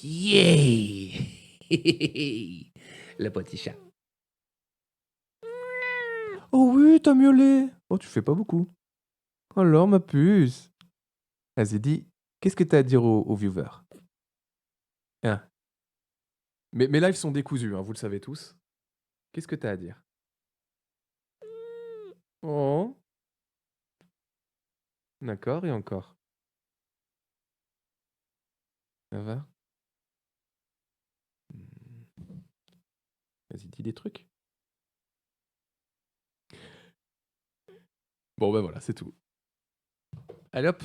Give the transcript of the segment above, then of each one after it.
Yeah. Le petit chat. Oh oui, t'as miaulé. Oh, tu fais pas beaucoup. Alors, ma puce. Vas-y, dis, qu'est-ce que t'as à dire aux viewers? Hein. Mes lives sont décousus, hein, vous le savez tous. Qu'est-ce que t'as à dire? Oh. D'accord, et encore? Ça va? Vas-y, dis des trucs. Bon, ben voilà, c'est tout. Allez hop.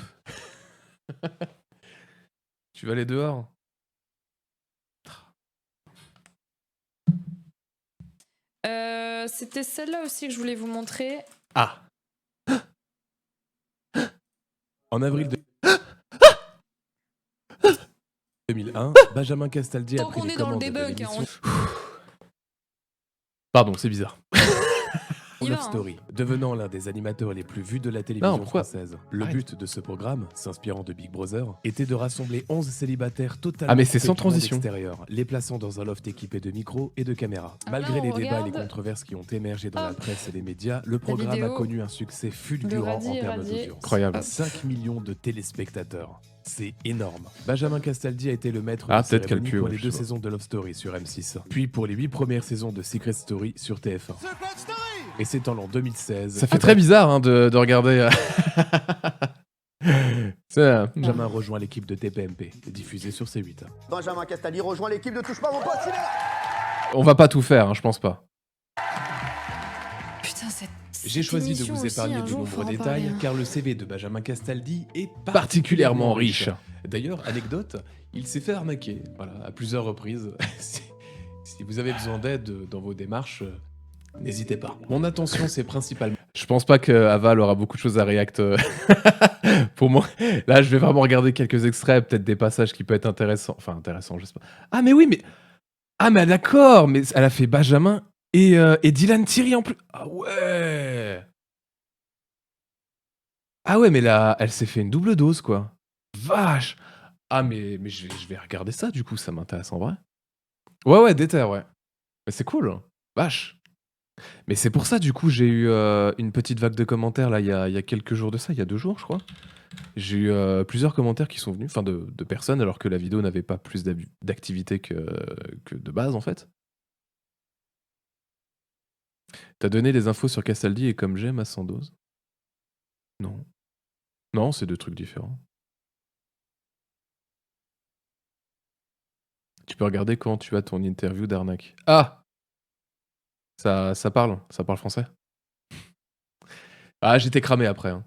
Tu vas aller dehors? C'était celle-là aussi que je voulais vous montrer. Ah. En avril 2001, Benjamin Castaldi a Tant pris qu'on les est dans le commandes de debunk, l'émission. hein, Pardon, c'est bizarre. Il Love va, hein. Story, devenant l'un des animateurs les plus vus de la télévision pourquoi française. Le Arrête. but de ce programme, s'inspirant de Big Brother, était de rassembler 11 célibataires totalement Ah, mais c'est coupés sans du monde transition. extérieur, les plaçant dans un loft équipé de micros et de caméras. Ah, Malgré là, les on débats et les regarde. controverses qui ont émergé dans la Hop. presse et les médias, le programme a vidéo connu un succès de fulgurant Radi en et termes Radier. d'audience. Incroyable. 5 millions de téléspectateurs. C'est énorme. Benjamin Castaldi a été le maître Ah, de peut-être qu'elle cérémonie pue, pour ouais, les je 2 sais pas. saisons de Love Story sur M6, puis pour les 8 premières saisons de Secret Story sur TF1. Et c'est en l'an 2016. Ça fait très bizarre hein, de regarder. C'est, Benjamin rejoint l'équipe de TPMP, diffusée sur C8. Benjamin Castaldi rejoint l'équipe de Touche pas mon pote, il est là. on va pas tout faire, hein, je pense pas. Putain, J'ai choisi de vous épargner de nombreux détails hein. car le CV de Benjamin Castaldi est Particulièrement riche. D'ailleurs, anecdote, il s'est fait arnaquer voilà, à plusieurs reprises. Si vous avez besoin d'aide dans vos démarches, n'hésitez pas. Mon attention, c'est principalement... Je pense pas que Aval aura beaucoup de choses à react. Pour moi, là, je vais vraiment regarder quelques extraits, peut-être des passages qui peuvent être intéressants. Enfin, intéressants, je sais pas. Ah, mais oui, mais. Ah, mais d'accord, mais elle a fait Benjamin et Dylan Thierry en plus. Ah ouais. Ah ouais, mais là, elle s'est fait une double dose, quoi. Vache. Ah, mais je vais regarder ça, du coup, ça m'intéresse en vrai. Ouais, déter, ouais. Mais c'est cool. Vache. Mais c'est pour ça, du coup, j'ai eu une petite vague de commentaires, là, il y a quelques jours de ça, il y a 2 jours, je crois. J'ai eu plusieurs commentaires qui sont venus, enfin, de personnes, alors que la vidéo n'avait pas plus d'activité que de base, en fait. T'as donné des infos sur Castaldi et comme j'aime à 100 doses? Non. Non, c'est 2 trucs différents. Tu peux regarder quand tu as ton interview d'arnaque. Ah! Ça parle français? Ah, j'étais cramé après, hein.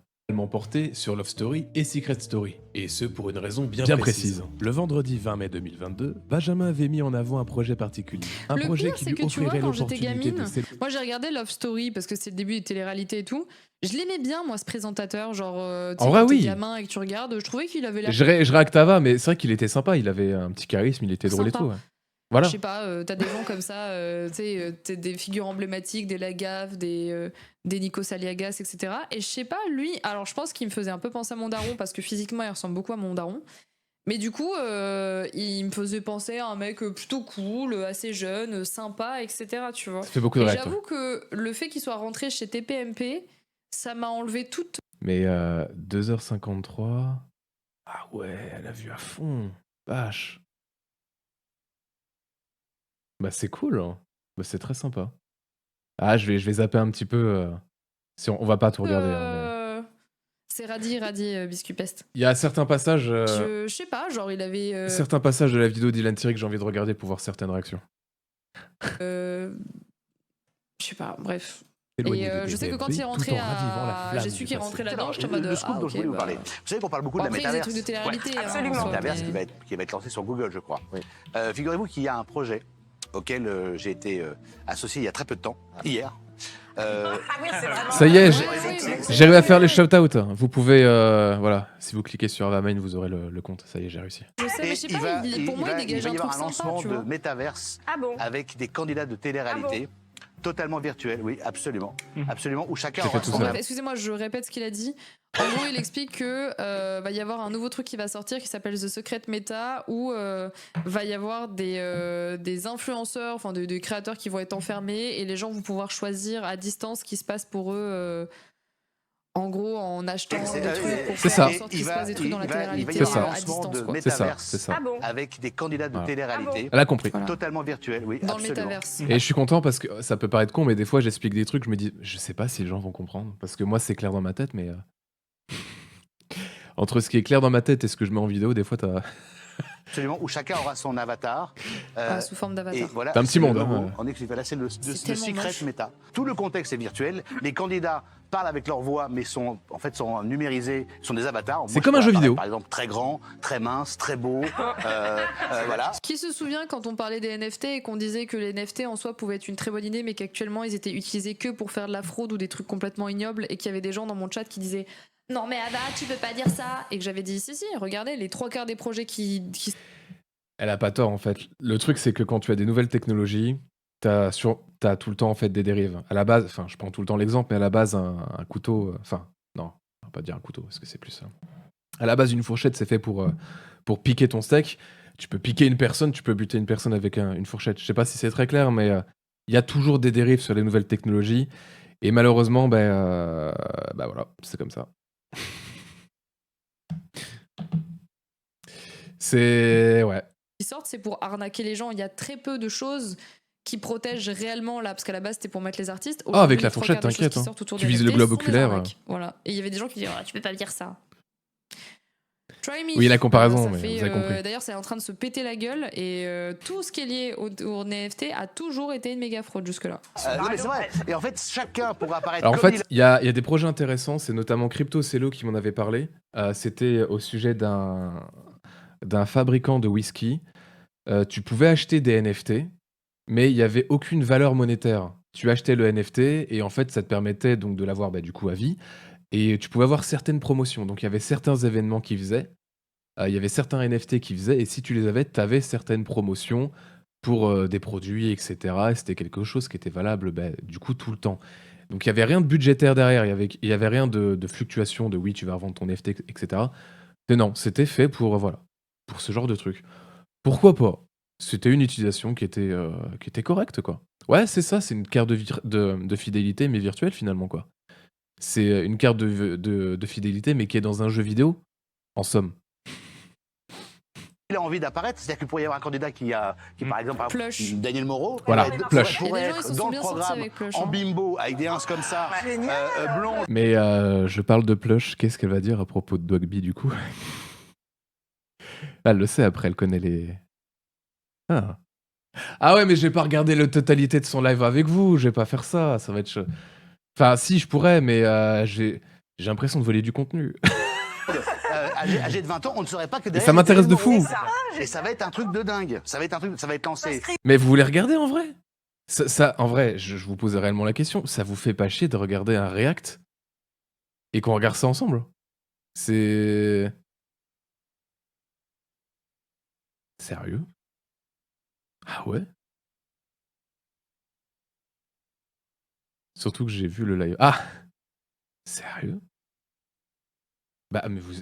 porté sur Love Story et Secret Story. Et ce pour une raison bien, Bien précise. précise. Le vendredi 20 mai 2022, Benjamin avait mis en avant un projet particulier. Un Le projet pire, qui c'est lui que tu vois, offrirait quand j'étais l'opportunité de gamine, moi j'ai regardé Love Story parce que c'est le début des téléréalités et tout. Je l'aimais bien, moi, ce présentateur. Genre, tu sais, En vrai, quand t'es oui. gamin et que tu regardes, je trouvais qu'il avait l'air. Je réacte Ava, mais c'est vrai qu'il était sympa, il avait un petit charisme, il était drôle et Sympa. tout. Ouais. Voilà. Je sais pas, t'as des gens comme ça, tu sais, t'as des figures emblématiques, des Lagaffe, des Nikos Aliagas, etc. Et je sais pas, lui, alors je pense qu'il me faisait un peu penser à mon daron parce que physiquement il ressemble beaucoup à mon daron. Mais du coup, il me faisait penser à un mec plutôt cool, assez jeune, sympa, etc. Tu vois. Ça fait beaucoup de Et réacts. j'avoue que le fait qu'il soit rentré chez TPMP, ça m'a enlevé toute. Mais 2h53. Ah ouais, elle a vu à fond. Vache. Bah c'est cool. Hein. Bah, c'est très sympa. Ah, je vais zapper un petit peu. Si on va pas tout regarder. Hein, mais... C'est Radi Biscupest. Il y a certains passages. Je sais pas, genre il avait. Certains passages de la vidéo d'Ilan Thierry que j'ai envie de regarder pour voir certaines réactions. Je sais pas, bref. éloigné Et de je sais que TPMP, quand il est rentré tout en ravivant la à. flamme J'ai su du qu'il est passé. rentré là-dedans, j'étais en Alors, mode. le scoop Ah, dont ok, je voulais vous bah. parler. Vous savez qu'on parle beaucoup Bon, de la après, il y a des métaverse. trucs de télé-réalité. Ouais, hein, absolument. en soi, Métaverse mais- qui va être lancé sur Google, je crois. Figurez-vous qu'il y a un projet auquel j'ai été associé il y a très peu de temps, hier. Ça y est, Ouais, j'ai réussi à faire les shout-outs. Vous pouvez, voilà, si vous cliquez sur Avamain, vous aurez le compte. Ça y est, j'ai réussi. Je sais, mais je sais pas, pour moi, il dégage va y un avoir truc un lancement sympa, tu de vois. métaverse Ah bon? avec des candidats de télé-réalité Totalement virtuel, oui, absolument. Absolument, où chacun J'ai aura fait tout son ça. avatar. Excusez-moi, je répète ce qu'il a dit. En gros, il explique que va y avoir un nouveau truc qui va sortir qui s'appelle The Secret Meta où va y avoir des influenceurs, enfin des créateurs qui vont être enfermés et les gens vont pouvoir choisir à distance ce qui se passe pour eux. En gros, en achetant des trucs pour C'est faire ça. en sorte qu'il se passe des trucs dans la Il va y télé-réalité avoir un à lancement distance. de Quoi. C'est ça, métaverse c'est ça. Ah bon? avec des candidats de Voilà. télé-réalité Elle a compris. Voilà. totalement virtuels, oui, Dans le absolument. métaverse. Et je suis content parce que ça peut paraître con, mais des fois j'explique des trucs, je me dis, je sais pas si les gens vont comprendre. Parce que moi c'est clair dans ma tête, mais entre ce qui est clair dans ma tête et ce que je mets en vidéo, des fois t'as. Absolument, où chacun aura son avatar. Sous forme Et d'avatar. voilà, T'as un petit c'est le monde, logo. hein. On est là, c'est le tellement secret moche. méta. Tout le contexte est virtuel. Les candidats parlent avec leur voix, mais sont numérisés, sont des avatars. Moi, C'est je comme un pourrais jeu apparaître, vidéo. Par exemple, très grand, très mince, très beau. Voilà. Qui se souvient quand on parlait des NFT et qu'on disait que les NFT en soi pouvaient être une très bonne idée, mais qu'actuellement ils étaient utilisés que pour faire de la fraude ou des trucs complètement ignobles et qu'il y avait des gens dans mon chat qui disaient non mais Ava, tu peux pas dire ça. Et que j'avais dit si, regardez, les 3/4 des projets qui Elle a pas tort en fait. Le truc c'est que quand tu as des nouvelles technologies, t'as tout le temps en fait des dérives. À la base, enfin je prends tout le temps l'exemple, mais à la base un couteau, enfin non, on va pas dire un couteau parce que c'est plus ça. À la base une fourchette c'est fait pour piquer ton steak. Tu peux piquer une personne, tu peux buter une personne avec une fourchette. Je sais pas si c'est très clair, mais il y a toujours des dérives sur les nouvelles technologies. Et malheureusement, bah voilà, c'est comme ça. Ouais. sortent, c'est pour arnaquer les gens. Il y a très peu de choses qui protègent réellement là, parce qu'à la base c'était pour mettre les artistes. Ah, avec Aujourd'hui, la les trois fourchette, quarts des choses t'inquiète, qui hein. sortent autour Tu des vises le NFT globe sont des oculaire. arnaques. Voilà. Et il y avait des gens qui disaient tu peux pas me dire ça. Try me. Oui, la comparaison, Ça mais fait, vous avez compris. D'ailleurs, c'est en train de se péter la gueule et tout ce qui est lié au NFT a toujours été une méga fraude jusque-là. Non, mais c'est vrai. Et en fait, chacun pourra apparaître Alors en comme fait, il y a des projets intéressants, c'est notamment CryptoCello qui m'en avait parlé. C'était au sujet d'un fabricant de whisky. Tu pouvais acheter des NFT, mais il n'y avait aucune valeur monétaire. Tu achetais le NFT et en fait, ça te permettait donc de l'avoir du coup à vie. Et tu pouvais avoir certaines promotions. Donc il y avait certains événements qui faisaient. Il y avait certains NFT qui faisaient. Et si tu les avais, tu avais certaines promotions pour des produits, etc. Et c'était quelque chose qui était valable du coup tout le temps. Donc il n'y avait rien de budgétaire derrière. Il y avait rien de fluctuation de oui, tu vas revendre ton NFT, etc. Mais non, c'était fait pour, voilà, pour ce genre de truc. Pourquoi pas? C'était une utilisation qui était correcte, quoi. Ouais, c'est ça, c'est une carte de fidélité, mais virtuelle finalement, quoi. C'est une carte de fidélité, mais qui est dans un jeu vidéo, en somme. il a envie d'apparaître, c'est-à-dire qu'il pourrait y avoir un candidat qui par exemple, Plush. Daniel Moreau, Voilà, Plush. Il y a pourrait des gens, ils être se dans sont le bien sortis programme avec Plush. en hein. bimbo avec des ins comme ça, blond. Mais je parle de Plush, qu'est-ce qu'elle va dire à propos de Dogby, du coup? Elle le sait, après, elle connaît les... Ah. Ah ouais, mais j'ai pas regardé la totalité de son live avec vous, je vais pas faire ça, ça va être... Enfin, si, je pourrais, mais j'ai l'impression de voler du contenu. Âgé de 20 ans, on ne saurait pas que derrière. ça m'intéresse de Daniel fou. Moreau. Et ça va être un truc de dingue. Ça va être lancé. Mais vous voulez regarder en vrai? En vrai, je vous pose réellement la question, ça vous fait pas chier de regarder un react et qu'on regarde ça ensemble? C'est... Sérieux? Ah ouais? Surtout que j'ai vu le live. Ah! Sérieux? Bah, mais vous...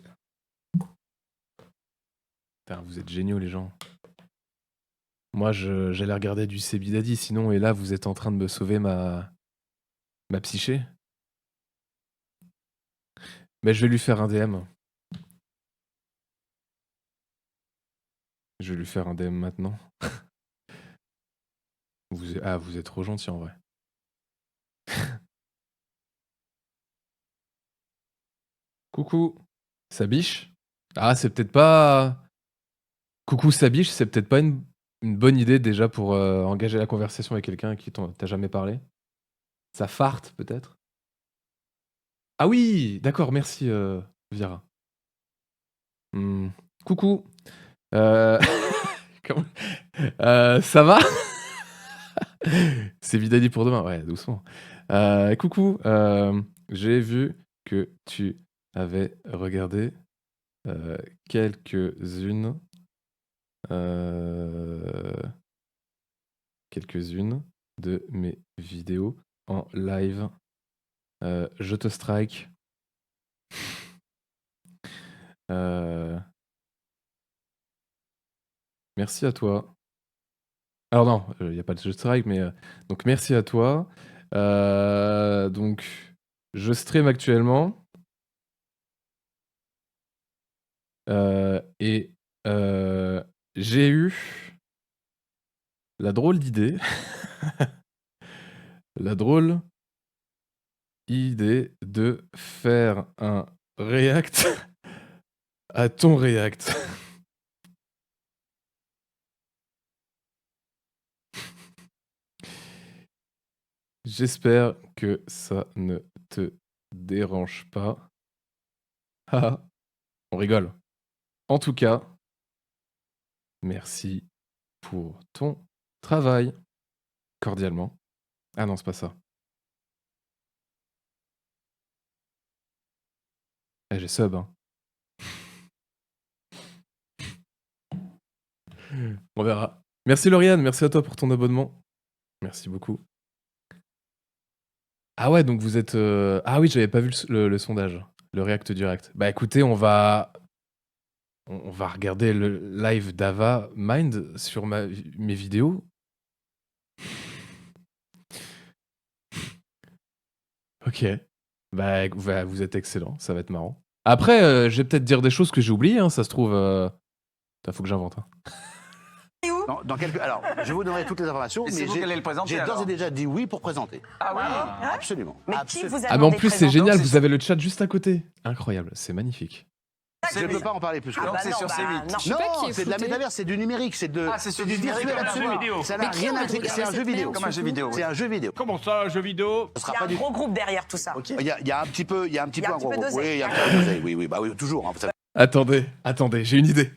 Putain, vous êtes géniaux, les gens. Moi, j'allais regarder du Sebidadi, sinon, et là, vous êtes en train de me sauver ma psyché. Mais je vais lui faire un DM. Je vais lui faire un DM maintenant. Vous êtes trop gentil, en vrai. Coucou, Sabiche? Ah, c'est peut-être pas... Coucou, Sabiche, c'est peut-être pas une bonne idée déjà pour engager la conversation avec quelqu'un à qui t'as jamais parlé. Ça farte, peut-être? Ah oui, d'accord, merci, Vira. Coucou. Comment- ça va? C'est Vidadi pour demain, ouais, doucement. Coucou, j'ai vu que tu avais regardé quelques-unes de mes vidéos en live. Je te strike. Merci à toi. Alors non, il n'y a pas de je strike, mais donc merci à toi. Donc je stream actuellement. Et j'ai eu la drôle d'idée. La drôle idée de faire un react à ton react. J'espère que ça ne te dérange pas. Ah, on rigole. En tout cas, merci pour ton travail. Cordialement. Ah non, c'est pas ça. Ah, j'ai sub, hein. On verra. Merci Lauriane, merci à toi pour ton abonnement. Merci beaucoup. Ah ouais, donc vous êtes... Ah oui, j'avais pas vu le sondage. Le react direct. Bah écoutez, on va regarder le live d'Ava Mind sur mes vidéos. Ok. Bah vous êtes excellent, ça va être marrant. Après, je vais peut-être dire des choses que j'ai oubliées, hein, ça se trouve... Faut que j'invente. Hein. Alors, je vous donnerai toutes les informations, mais j'ai d'ores et déjà dit oui pour présenter. Ah oui. Absolument. Mais qui vous a Ah mais en demandé plus de c'est génial, présenter vous avez le chat juste à côté. Incroyable, c'est magnifique. Je ne peux pas en parler plus que Ah ça. bah c'est non, sur bah C8. non. Je sais pas qui est c'est de la flouté. métaverse, c'est du numérique, c'est du virtuel absolu. Ça n'a Mais qui rien a à envie de c'est un regarder jeu cette vidéo. merde, Comme un jeu vidéo. C'est un jeu vidéo. Comment ça, un jeu vidéo? Ce Il sera y a pas un du gros groupe derrière tout ça. Il y a un petit peu, il y a un petit Il y a peu un un petit gros peu groupe. d'oseille. Oui, il y a un petit peu d'oseille. Oui, bah oui, toujours. Hein, vous savez. Attendez, j'ai une idée.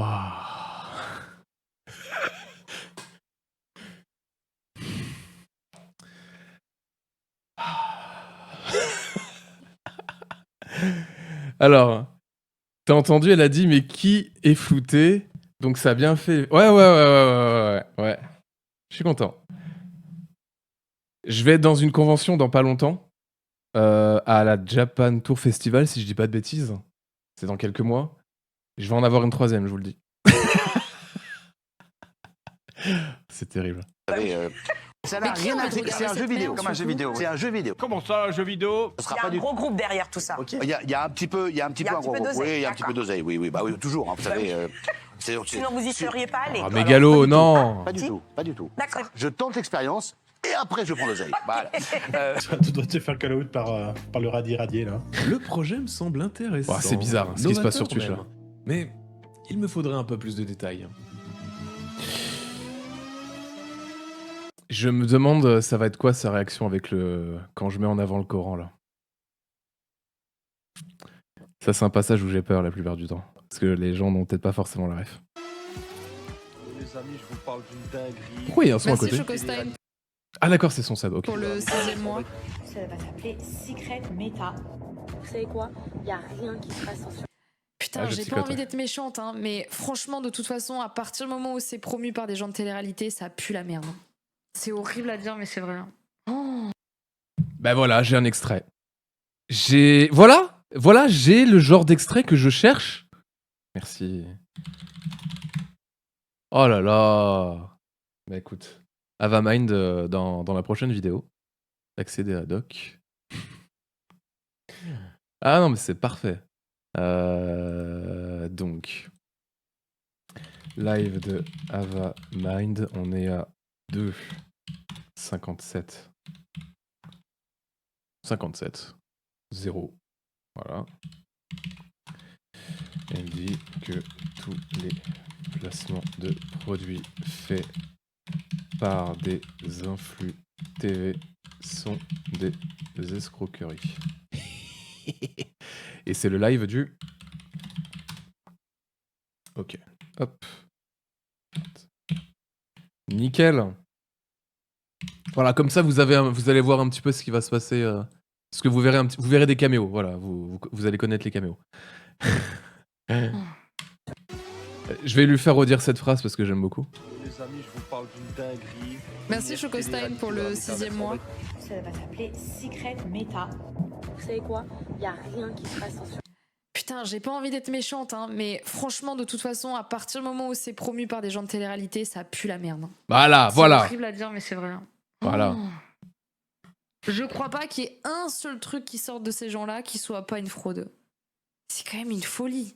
Ah. Alors, t'as entendu, elle a dit mais qui est flouté? Donc ça a bien fait. Ouais. Je suis content. Je vais être dans une convention dans pas longtemps. À la Japan Tour Festival, si je dis pas de bêtises. C'est dans quelques mois. Je vais en avoir une troisième, je vous le dis. C'est terrible. Vous savez, ça n'a Mais qui rien a à envie de c'est un regarder jeu cette vidéo. merde, Comme un jeu vidéo. C'est un jeu vidéo. Comment ça, un jeu vidéo? Ce Il sera y a pas un du gros groupe derrière tout ça. Il y a un petit peu, il y a un petit peu un gros groupe. Oui, il y a un petit peu d'oseille. Oui, bah oui, toujours. Hein, vous savez. Sinon, vous y seriez pas allé. Ah, mégalo, non. Pas du tout, pas du tout. D'accord. Je tente l'expérience et après je prends l'oseille. Voilà. Tu dois te faire call out par le radier là. Le projet me semble intéressant. Oh, c'est bizarre, hein, ce qui se passe sur Twitch, Novateur même. Mais il me faudrait un peu plus de détails. Je me demande, ça va être quoi sa réaction avec quand je mets en avant le Coran là. Ça, c'est un passage où j'ai peur la plupart du temps. Parce que les gens n'ont peut-être pas forcément la ref. Les amis, je vous parle d'une dinguerie. Pourquoi il y a un son à Merci côté? Chocostein Ah d'accord, c'est son sub, ok. pour le 6e mois. Ça va s'appeler Secret Meta. Vous savez quoi? Il n'y a rien qui sera censuré. Putain, Ah, je j'ai pas psychote, envie ouais. d'être méchante, hein, mais franchement, de toute façon, à partir du moment où c'est promu par des gens de télé-réalité, ça pue la merde. C'est horrible à dire, mais c'est vrai. hein. Oh. Bah voilà, j'ai un extrait. Voilà, j'ai le genre d'extrait que je cherche. Merci. Oh là là. Bah écoute, Avamind dans la prochaine vidéo. Accéder à doc. Ah non, mais c'est parfait. Donc, live de Ava Mind. On est à 2,57. 57. 0. Voilà. Elle dit que tous les placements de produits faits par des influx TV sont des escroqueries. Et c'est le live du... Ok. Hop. Nickel. Voilà, comme ça, vous allez voir un petit peu ce qui va se passer. Parce que vous verrez des caméos. Voilà, vous allez connaître les caméos. Je vais lui faire redire cette phrase parce que j'aime beaucoup. Les amis, je vous parle d'une dinguerie. Merci Chocostein pour le 6e mois. Ça va s'appeler Secret Meta. Vous savez quoi? Il n'y a rien qui sera censuré. Putain, j'ai pas envie d'être méchante, hein, mais franchement, de toute façon, à partir du moment où c'est promu par des gens de télé-réalité, ça pue la merde. Voilà. C'est horrible à dire, mais c'est vrai. Voilà. Je crois pas qu'il y ait un seul truc qui sorte de ces gens-là qui soit pas une fraude. C'est quand même une folie.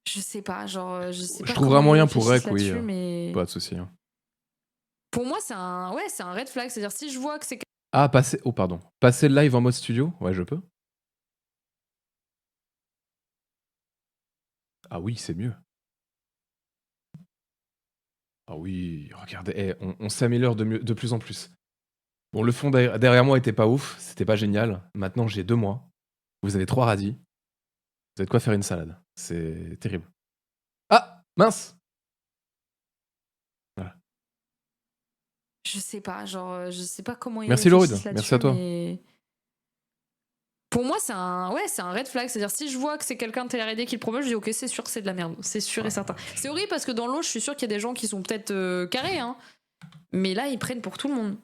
Je sais pas, genre, je sais pas. Je trouverai un moyen pour Rec, Rec, oui. mais... Pas de souci. Hein. Pour moi, c'est un red flag. C'est-à-dire, si je vois que c'est... Ah, passer le live en mode studio? Ouais, je peux. Ah oui, c'est mieux. Ah oui, regardez, on s'améliore de plus en plus. Bon, le fond derrière moi était pas ouf, c'était pas génial. Maintenant, j'ai 2 mois. Vous avez 3 radis. Vous avez de quoi faire une salade. C'est terrible. Ah, mince! Voilà. Je sais pas, genre, je sais pas comment ils Merci Lauride, réfléchissent là-dessus, merci à toi. mais... Pour moi, c'est un red flag. C'est-à-dire, si je vois que c'est quelqu'un de télé-réalité qui le promeut, je dis ok, c'est sûr que c'est de la merde. C'est sûr et certain. C'est horrible parce que dans l'eau, je suis sûr qu'il y a des gens qui sont peut-être carrés, hein. Mais là, ils prennent pour tout le monde.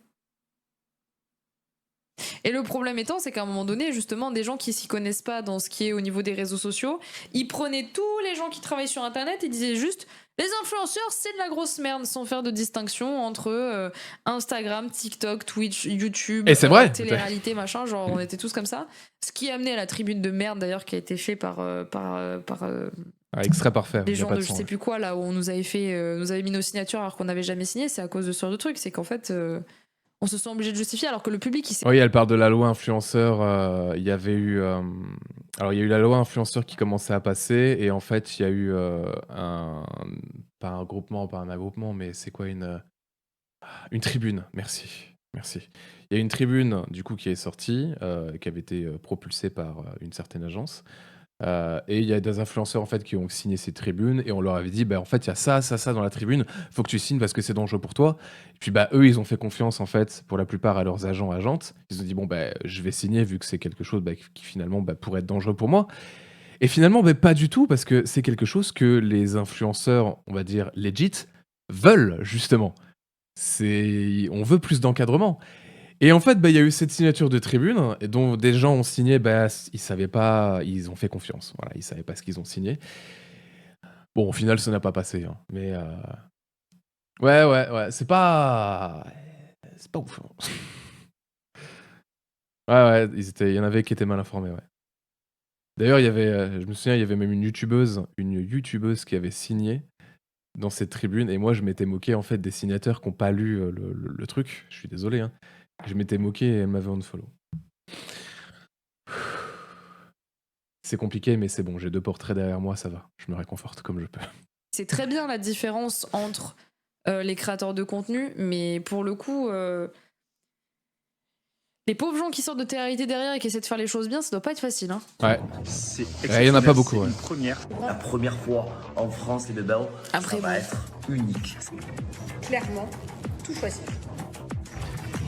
Et le problème étant, c'est qu'à un moment donné, justement, des gens qui s'y connaissent pas dans ce qui est au niveau des réseaux sociaux, ils prenaient tous les gens qui travaillent sur Internet et disaient juste les influenceurs, c'est de la grosse merde, sans faire de distinction entre Instagram, TikTok, Twitch, YouTube, Et c'est vrai. télé-réalité, machin. Genre, on était tous comme ça. Ce qui a amené à la tribune de merde, d'ailleurs, qui a été fait par extrait parfait. des y a gens pas de de je son, sais ouais. plus quoi, là, où on nous avait mis nos signatures alors qu'on n'avait jamais signé. C'est à cause de ce genre de truc. C'est qu'en fait, on se sent obligé de justifier alors que le public, il sait. Oui, elle parle de la loi influenceur. Il y avait eu, alors il y a eu la loi influenceur qui commençait à passer et en fait il y a eu pas un groupement, mais c'est quoi une tribune. Merci. Il y a une tribune du coup qui est sortie, qui avait été propulsée par une certaine agence. Et il y a des influenceurs en fait qui ont signé ces tribunes et on leur avait dit en fait il y a ça dans la tribune, faut que tu signes parce que c'est dangereux pour toi. Et puis eux ils ont fait confiance en fait pour la plupart à leurs agentes. Ils ont dit je vais signer vu que c'est quelque chose qui finalement pourrait être dangereux pour moi. Et finalement pas du tout parce que c'est quelque chose que les influenceurs on va dire legit veulent justement. On veut plus d'encadrement. Et en fait, il y a eu cette signature de tribune et dont des gens ont signé, ils savaient pas, ils ont fait confiance. Voilà, ils savaient pas ce qu'ils ont signé. Bon, au final, ça n'a pas passé. Hein, mais ouais, c'est pas ouf. Hein. Ouais, il y en avait qui étaient mal informés. Ouais. D'ailleurs, je me souviens, il y avait même une youtubeuse qui avait signé dans cette tribune et moi, je m'étais moqué en fait des signataires qui n'ont pas lu le truc. Je suis désolé. Hein. Je m'étais moqué et elle m'avait unfollow. C'est compliqué, mais c'est bon. J'ai 2 portraits derrière moi, ça va. Je me réconforte comme je peux. C'est très bien la différence entre les créateurs de contenu, mais pour le coup, les pauvres gens qui sortent de télé-réalité derrière et qui essaient de faire les choses bien, ça doit pas être facile. Hein. Ouais. Il y en a pas beaucoup. Ouais. La première fois en France, les bébés, après, ça va être unique. Clairement, tout choisir.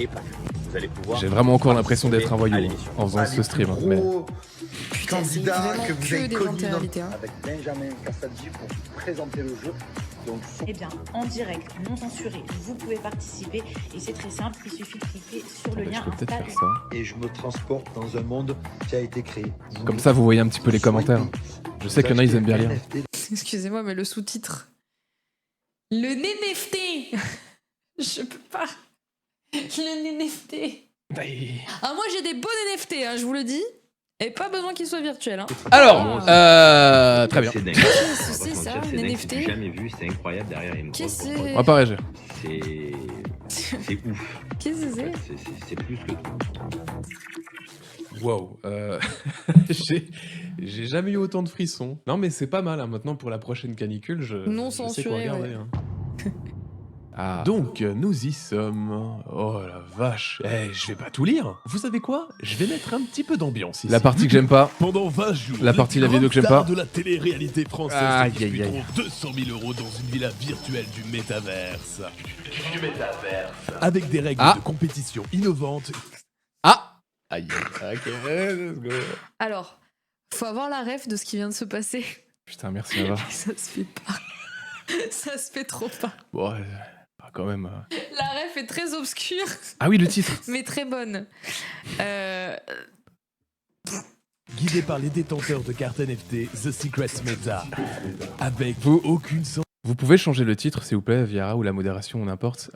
Et pas. Vous allez pouvoir. J'ai vraiment encore l'impression d'être un voyou en faisant ce stream. Mais... Putain, c'est vraiment que des gens de télé-réalité. Avec Benjamin Castaldi pour présenter le jeu. Donc, Eh bien, en direct, non censuré, vous pouvez participer et c'est très simple, il suffit de cliquer sur le je lien peux peut-être Insta. faire ça. Et je me transporte dans un monde qui a été créé. Comme ça, vous voyez un petit peu les commentaires. Je sais qu'il y en a, ils aiment bien lire. Excusez-moi, mais le sous-titre. Le NFT. Je peux pas. Le NFT. Ah, moi j'ai des beaux NFT, hein, je vous le dis. Et pas besoin qu'il soit virtuel. Hein. Alors, très bien. C'est dingue. Qu'est-ce que On va c'est pas se ça, mentir, c'est un dingue, c'est NFT? du jamais vu, c'est incroyable derrière. Il y a une grosse Qu'est-ce que compote. On va pas réagir. C'est ouf. Qu'est-ce que c'est? C'est plus que tout. Wow. J'ai jamais eu autant de frissons. Non, mais c'est pas mal. Hein. Maintenant, pour la prochaine canicule, Non je sais quoi censuré, regarder. ouais. Hein. Ah. Donc, nous y sommes. Oh la vache. Eh, je vais pas tout lire. Vous savez quoi? Je vais mettre un petit peu d'ambiance ici. La partie que j'aime pas. Pendant 20 jours, La partie de la vidéo que j'aime pas. de la télé-réalité française Aïe, se aïe, aïe. disputeront 200 000 € dans une villa virtuelle du métaverse. Avec des règles Ah. de compétition innovantes. Ah. Aïe. Ok, let's go. Alors, faut avoir la ref de ce qui vient de se passer. Putain, merci Ava. Ça se fait pas. Ça se fait trop pas. Bon, quand même. La ref est très obscure, Ah oui, le titre. mais très bonne. Guidé par les détenteurs de cartes NFT The Secret Meta. Avec aucune sens. Vous pouvez changer le titre, s'il vous plaît, Viara ou la modération, ou n'importe.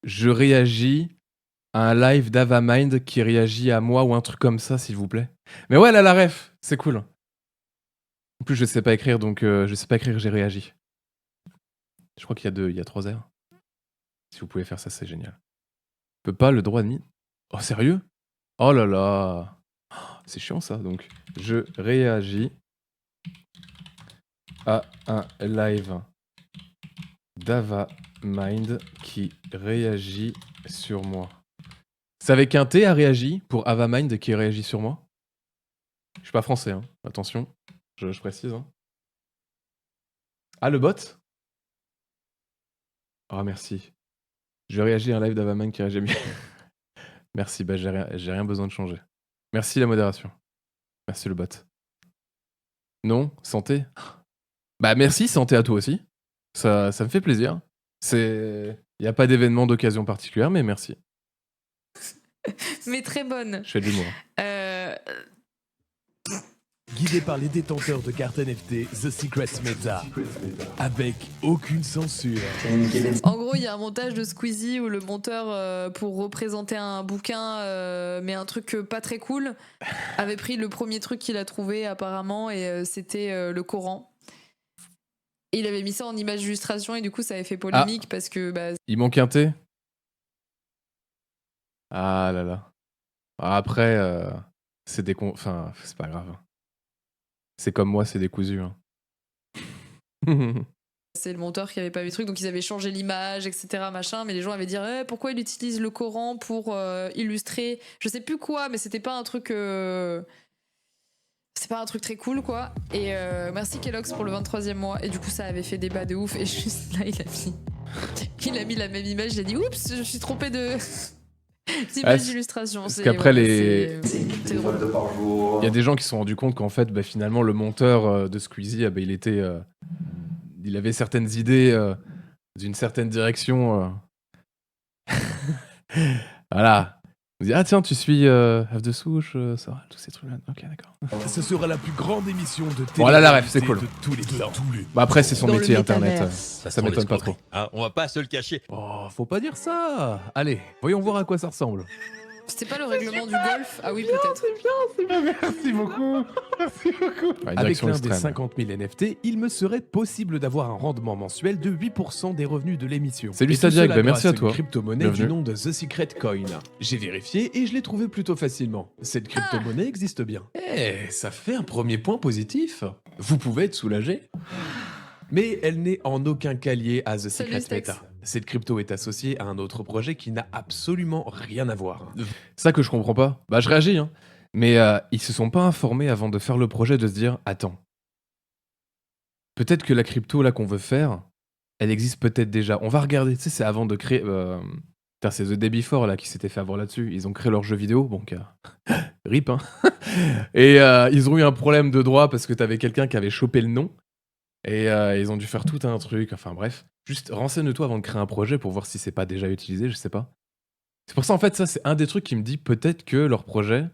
Je réagis à un live d'Avamind qui réagit à moi ou un truc comme ça, s'il vous plaît. Mais ouais, là, la ref, c'est cool. En plus, je sais pas écrire, donc je sais pas écrire, j'ai réagi. Je crois qu'il y a 3 R. Si vous pouvez faire ça, c'est génial. Je peux pas le droit ni. Oh, sérieux? Oh là là. C'est chiant ça, donc. Je réagis à un live d'Avamind qui réagit sur moi. C'est avec un T à réagi pour Avamind qui réagit sur moi? Je suis pas français, hein. Attention, je précise. Hein. Ah, le bot? Ah, merci. Je réagis à un live d'Avamind qui réagit mieux. Merci, bah j'ai rien besoin de changer. Merci la modération. Merci le bot. Non, santé. Bah merci, santé à toi aussi. Ça me fait plaisir. Il n'y a pas d'événement d'occasion particulière, mais merci. Mais très bonne. Je fais de l'humour. Guidé par les détenteurs de cartes NFT The Secret Meta. Avec aucune censure. En gros, il y a un montage de Squeezie où le monteur, pour représenter un bouquin, mais un truc pas très cool, avait pris le premier truc qu'il a trouvé apparemment et c'était le Coran. Et il avait mis ça en image d'illustration et du coup ça avait fait polémique parce que... Bah... Il manque un T. Ah là là. Après, c'est enfin, c'est pas grave. C'est comme moi, c'est décousu. Hein. C'est le monteur qui avait pas vu le truc, donc ils avaient changé l'image, etc. Machin, mais les gens avaient dit pourquoi il utilise le Coran pour illustrer, je sais plus quoi, mais c'était pas un truc, c'est pas un truc très cool quoi. Et merci Kellogg's pour le 23e mois. Et du coup ça avait fait débat de ouf. Et juste là il a mis la même image. Il a dit oups, je suis trompé de d'image d'illustration. Parce qu'après il y a des gens qui se sont rendus compte qu'en fait finalement le monteur de Squeezie il avait certaines idées d'une certaine direction. Voilà. On dit, ah tiens, tu suis F de souche, ça, tous ces trucs-là. Ok, d'accord. Ce sera la plus grande émission de télé. Voilà la ref, c'est cool. De tous les temps. Bah après, c'est son Dans le métier, internet. métaverse. Ça m'étonne pas trop. Hein, on va pas se le cacher. Oh, faut pas dire ça. Allez, voyons voir à quoi ça ressemble. C'était pas le règlement du golf? Ah oui, peut-être. C'est bien. Merci beaucoup. Merci beaucoup. Avec l'un des 50 000 NFT, il me serait possible d'avoir un rendement mensuel de 8% des revenus de l'émission. Salut Et tout Stadiac, cela bah merci grâce à toi. Une crypto-monnaie Bienvenue. du nom de The Secret Coin. J'ai vérifié et je l'ai trouvé plutôt facilement. Cette crypto-monnaie existe bien. Eh, ça fait un premier point positif. Vous pouvez être soulagé. Mais elle n'est en aucun cas liée à The Salut, Secret Stex. Meta. Cette crypto est associée à un autre projet qui n'a absolument rien à voir. C'est ça que je comprends pas. Bah je réagis, hein. Mais ils se sont pas informés avant de faire le projet de se dire, attends, peut-être que la crypto là qu'on veut faire, elle existe peut-être déjà. On va regarder, tu sais, c'est avant de créer... Putain, c'est The Day Before là qui s'était fait avoir là-dessus. Ils ont créé leur jeu vidéo, donc rip, hein. Et ils ont eu un problème de droit parce que t'avais quelqu'un qui avait chopé le nom. Et ils ont dû faire tout un truc, enfin bref. Juste renseigne-toi avant de créer un projet pour voir si c'est pas déjà utilisé, je sais pas. C'est pour ça en fait, ça c'est un des trucs qui me dit peut-être que leur projet,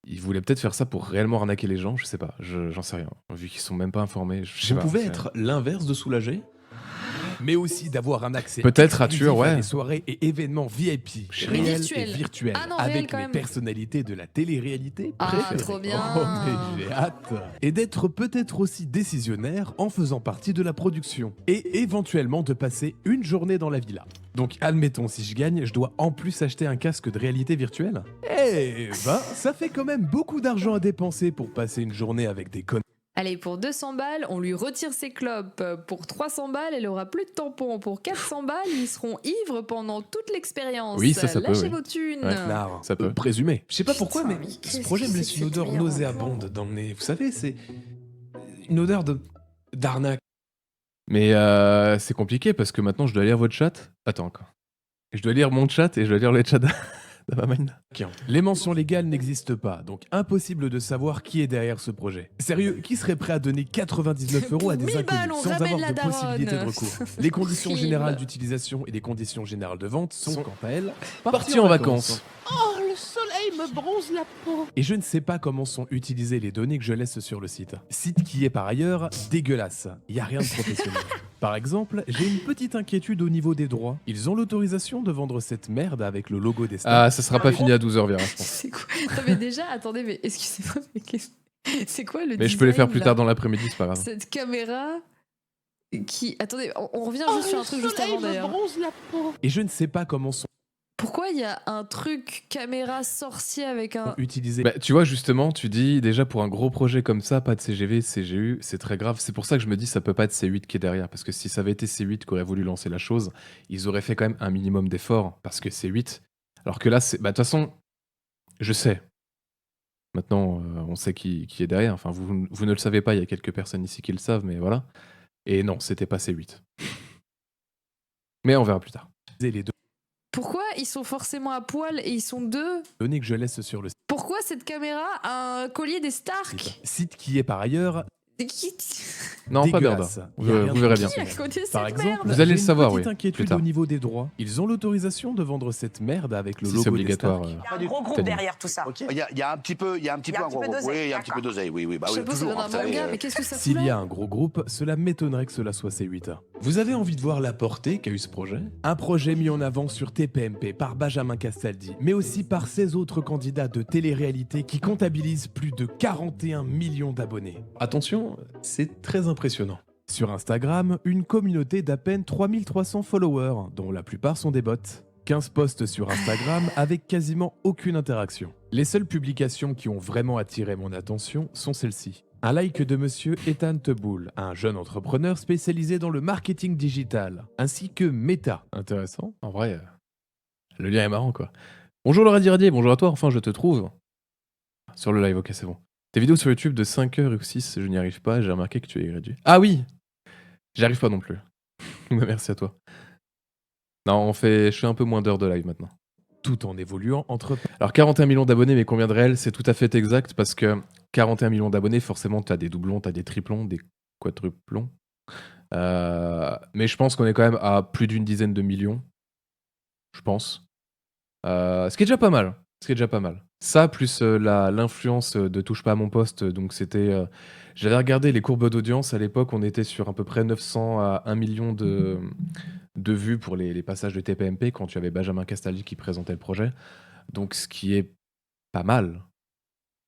ils voulaient peut-être faire ça pour réellement arnaquer les gens, je sais pas, j'en sais rien. Vu qu'ils sont même pas informés, je sais Vous pas. pouvez c'est- être l'inverse de soulagé. mais aussi d'avoir un accès Peut-être exclusif Arthur, ouais. à des soirées et événements VIP, Mais réels virtuels. et virtuels, Ah non, réels avec quand mes même. personnalités de la télé-réalité Ah, préférées. trop bien. Oh, mais j'ai hâte. Et d'être peut-être aussi décisionnaire en faisant partie de la production. Et éventuellement de passer une journée dans la villa. Donc admettons, si je gagne, je dois en plus acheter un casque de réalité virtuelle. Eh ben, ça fait quand même beaucoup d'argent à dépenser pour passer une journée avec des connards. Allez, pour 200 balles, on lui retire ses clopes. Pour 300 balles, elle aura plus de tampons. Pour 400 balles, ils seront ivres pendant toute l'expérience. Oui, ça peut, Lâchez oui. vos thunes. Connard. Ça peut. Présumé. Je sais pas pourquoi, Putain, mais mais ce qu'est-ce projet que me c'est laisse que une cette odeur meilleure nauséabonde dans le nez. Vous savez, c'est une odeur d'arnaque. Mais c'est compliqué parce que maintenant je dois lire votre chat. Attends encore. Je dois lire mon chat et je dois lire les chats d'Amamind. Les mentions légales n'existent pas, donc impossible de savoir qui est derrière ce projet. Sérieux, qui serait prêt à donner 99 € à des 1000 balles, inconnus on sans ramène avoir la de possibilité de daronne. recours? Les conditions Horrible. générales d'utilisation et les conditions générales de vente sont quant à elles Parti en vacances. Oh, le soleil me bronze la peau. Et je ne sais pas comment sont utilisées les données que je laisse sur le site. Site qui est par ailleurs dégueulasse. Il n'y a rien de professionnel. Par exemple, j'ai une petite inquiétude au niveau des droits. Ils ont l'autorisation de vendre cette merde avec le logo des stars. Ah, ça sera pas fini à 12h, Vera, je pense. C'est quoi Non, mais déjà, attendez, mais excusez-moi, mais c'est quoi le Mais je peux les faire design, plus là tard dans l'après-midi, c'est pas grave. Cette caméra qui... Attendez, on revient juste sur un truc juste avant d'ailleurs. la peau. Et je ne sais pas comment sont Pourquoi il y a un truc caméra sorcier avec un... utilisés. Bah, tu vois, justement, tu dis déjà pour un gros projet comme ça, pas de CGV, CGU, c'est très grave. C'est pour ça que je me dis ça peut pas être C8 qui est derrière. Parce que si ça avait été C8 qui aurait voulu lancer la chose, ils auraient fait quand même un minimum d'efforts. Parce que C8. Alors que là, c'est. Bah, de toute façon, je sais. Maintenant, on sait qui est derrière. Enfin, vous ne le savez pas, il y a quelques personnes ici qui le savent, mais voilà. Et non, c'était pas C8. Mais on verra plus tard. les Pourquoi ils sont forcément à poil et ils sont deux? données que je laisse sur le Pourquoi cette caméra a un collier des Stark? site qui est par ailleurs Qui Non, pas dégueulasse. Berda. Il y a rien Vous de verrez bien. a connu cette Par exemple, merde? Vous allez le j'ai savoir, une petite oui, inquiétude plus tard. au niveau des droits. Ils ont l'autorisation de vendre cette merde avec le Si logo c'est des obligatoire. Stark. Il y a un gros groupe T'as dit. derrière tout ça. Il y a un petit peu, un gros groupe. d'oseille, Oui, il y a un petit peu d'accord. d'oseille. Oui, bah Je oui, sais pas, ça toujours. donne un vous savez, manga, mais qu'est-ce que ça fout S'il y là? a un gros groupe, cela m'étonnerait que cela soit C8. Vous avez envie de voir la portée qu'a eu ce projet? Un projet mis en avant sur TPMP par Benjamin Castaldi, mais aussi par 16 autres candidats de télé-réalité qui comptabilisent plus de 41 millions d'abonnés. Attention, c'est très impressionnant. Sur Instagram, une communauté d'à peine 3300 followers, dont la plupart sont des bots. 15 posts sur Instagram avec quasiment aucune interaction. Les seules publications qui ont vraiment attiré mon attention sont celles-ci. Un like de monsieur Ethan Teboul, un jeune entrepreneur spécialisé dans le marketing digital, ainsi que Meta. Intéressant. En vrai, le lien est marrant, quoi. Bonjour le Radier, bonjour à toi, enfin je te trouve. Sur le live, ok, c'est bon. Tes vidéos sur YouTube de 5 heures ou 6, je n'y arrive pas, j'ai remarqué que tu es réduit. Ah oui! J'y arrive pas non plus. Merci à toi. Non, je fais un peu moins d'heures de live maintenant. Tout en évoluant entre... Alors 41 millions d'abonnés, mais combien de réels? C'est tout à fait exact, parce que 41 millions d'abonnés, forcément, t'as des doublons, t'as des triplons, des quadruplons. Mais je pense qu'on est quand même à plus d'une dizaine de millions. Je pense. Ce qui est déjà pas mal. Ça, plus l'influence de Touche pas à mon poste, donc c'était... J'avais regardé les courbes d'audience, à l'époque, on était sur à peu près 900 à 1 million de vues pour les passages de TPMP, quand tu avais Benjamin Castaldi qui présentait le projet. Donc ce qui est pas mal.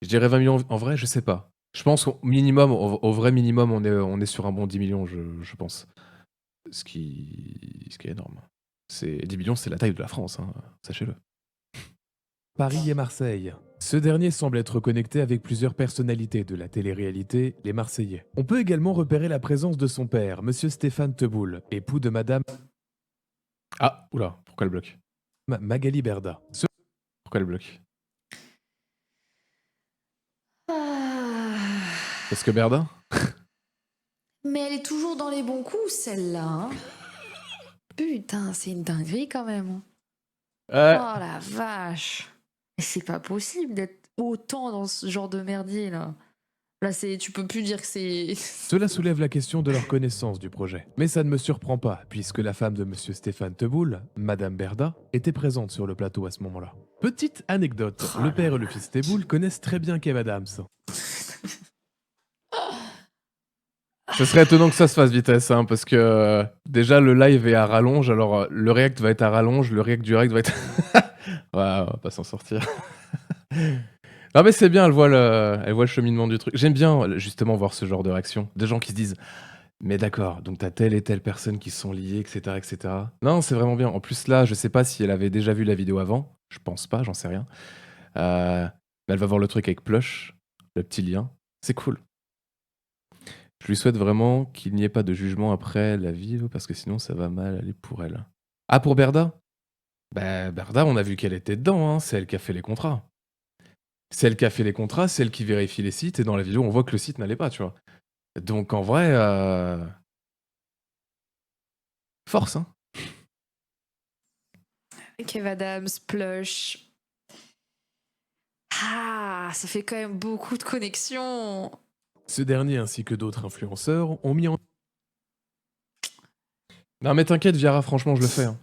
Je dirais 20 millions, en vrai, je sais pas. Je pense qu'au minimum, au vrai minimum, on est sur un bon 10 millions, je pense. Ce qui est énorme. 10 millions, c'est la taille de la France, hein, sachez-le. Paris et Marseille. Ce dernier semble être connecté avec plusieurs personnalités de la télé-réalité, les Marseillais. On peut également repérer la présence de son père, monsieur Stéphane Teboul, époux de madame Ah, oula, pourquoi le bloc? Magali Berda. Pourquoi le bloc? Parce que Berda? Mais elle est toujours dans les bons coups, celle-là. Hein. Putain, c'est une dinguerie quand même. Oh la vache. Mais c'est pas possible d'être autant dans ce genre de merdier, là. Là, tu peux plus dire que c'est... Cela soulève la question de leur connaissance du projet. Mais ça ne me surprend pas, puisque la femme de monsieur Stéphane Teboul, madame Berda, était présente sur le plateau à ce moment-là. Petite anecdote, le père et le fils Teboul connaissent très bien Kev Adams. Ce serait étonnant que ça se fasse vitesse, hein, parce que déjà le live est à rallonge, alors le react va être à rallonge, le react du react va être... Ouais, on va pas s'en sortir. Non mais c'est bien, elle voit le cheminement du truc. J'aime bien justement voir ce genre de réaction. Des gens qui se disent, mais d'accord, donc t'as telle et telle personne qui se sont liées, etc., etc. Non, c'est vraiment bien. En plus là, je sais pas si elle avait déjà vu la vidéo avant. Je pense pas, j'en sais rien. Mais elle va voir le truc avec Plush, le petit lien. C'est cool. Je lui souhaite vraiment qu'il n'y ait pas de jugement après la vive, parce que sinon ça va mal aller pour elle. Ah, pour Berda? Bah, Berda, on a vu qu'elle était dedans, hein. C'est elle qui a fait les contrats. C'est elle qui a fait les contrats, c'est elle qui vérifie les sites, et dans la vidéo, on voit que le site n'allait pas, tu vois. Donc en vrai, force, hein. Kev Adams, Plush. Ah, ça fait quand même beaucoup de connexions. Ce dernier ainsi que d'autres influenceurs ont mis en... Non mais t'inquiète, Viara, franchement, je le fais. Hein.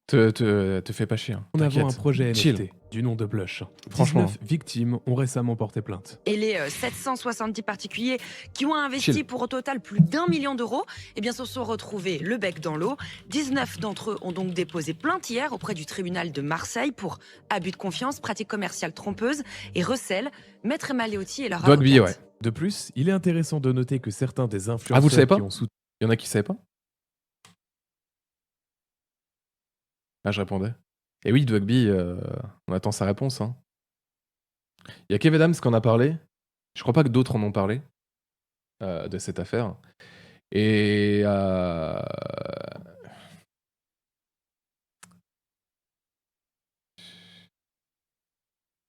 Te fais pas chier. Hein. En avant un T'inquiète. projet Chill. NFT du nom de Plush. Franchement. 19 victimes ont récemment porté plainte. Et les 770 particuliers qui ont investi Chill. pour au total plus d'1 million d'euros, eh bien, se sont retrouvés le bec dans l'eau. 19 d'entre eux ont donc déposé plainte hier auprès du tribunal de Marseille pour abus de confiance, pratiques commerciales trompeuses et recel. Maître Maleotti et leur Dogby, avocate. ouais. De plus, il est intéressant de noter que certains des influenceurs Ah, vous le savez pas? qui ont soutenu... Il y en a qui savaient pas? Ah, je répondais. Et oui, Dogby, on attend sa réponse. Hein. Il y a Kev Adams qui en a parlé. Je crois pas que d'autres en ont parlé de cette affaire. Et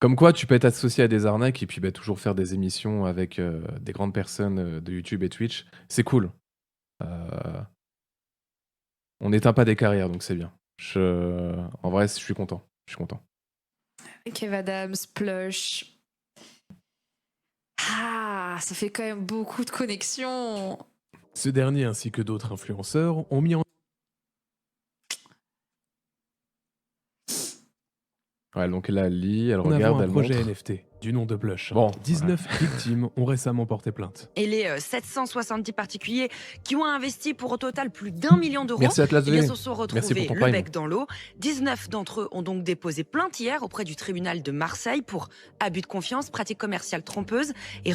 comme quoi, tu peux être associé à des arnaques et puis bah, toujours faire des émissions avec des grandes personnes de YouTube et Twitch. C'est cool. On n'éteint pas des carrières, donc c'est bien. En vrai, je suis content. Je suis content. Kev Adams, Plush. Ah, ça fait quand même beaucoup de connexions. Ce dernier ainsi que d'autres influenceurs ont mis en... Ouais, donc là, elle lit, elle En regarde, avant un elle projet montre. NFT du nom de Plush. Bon, 19 victimes ont récemment porté plainte. Et les 770 particuliers qui ont investi pour au total plus d'1 million d'euros, Merci Atlas eh bien, V. se sont Merci retrouvés pour ton le prime. bec dans l'eau. 19 d'entre eux ont donc déposé plainte hier auprès du tribunal de Marseille pour abus de confiance, pratiques commerciales trompeuses et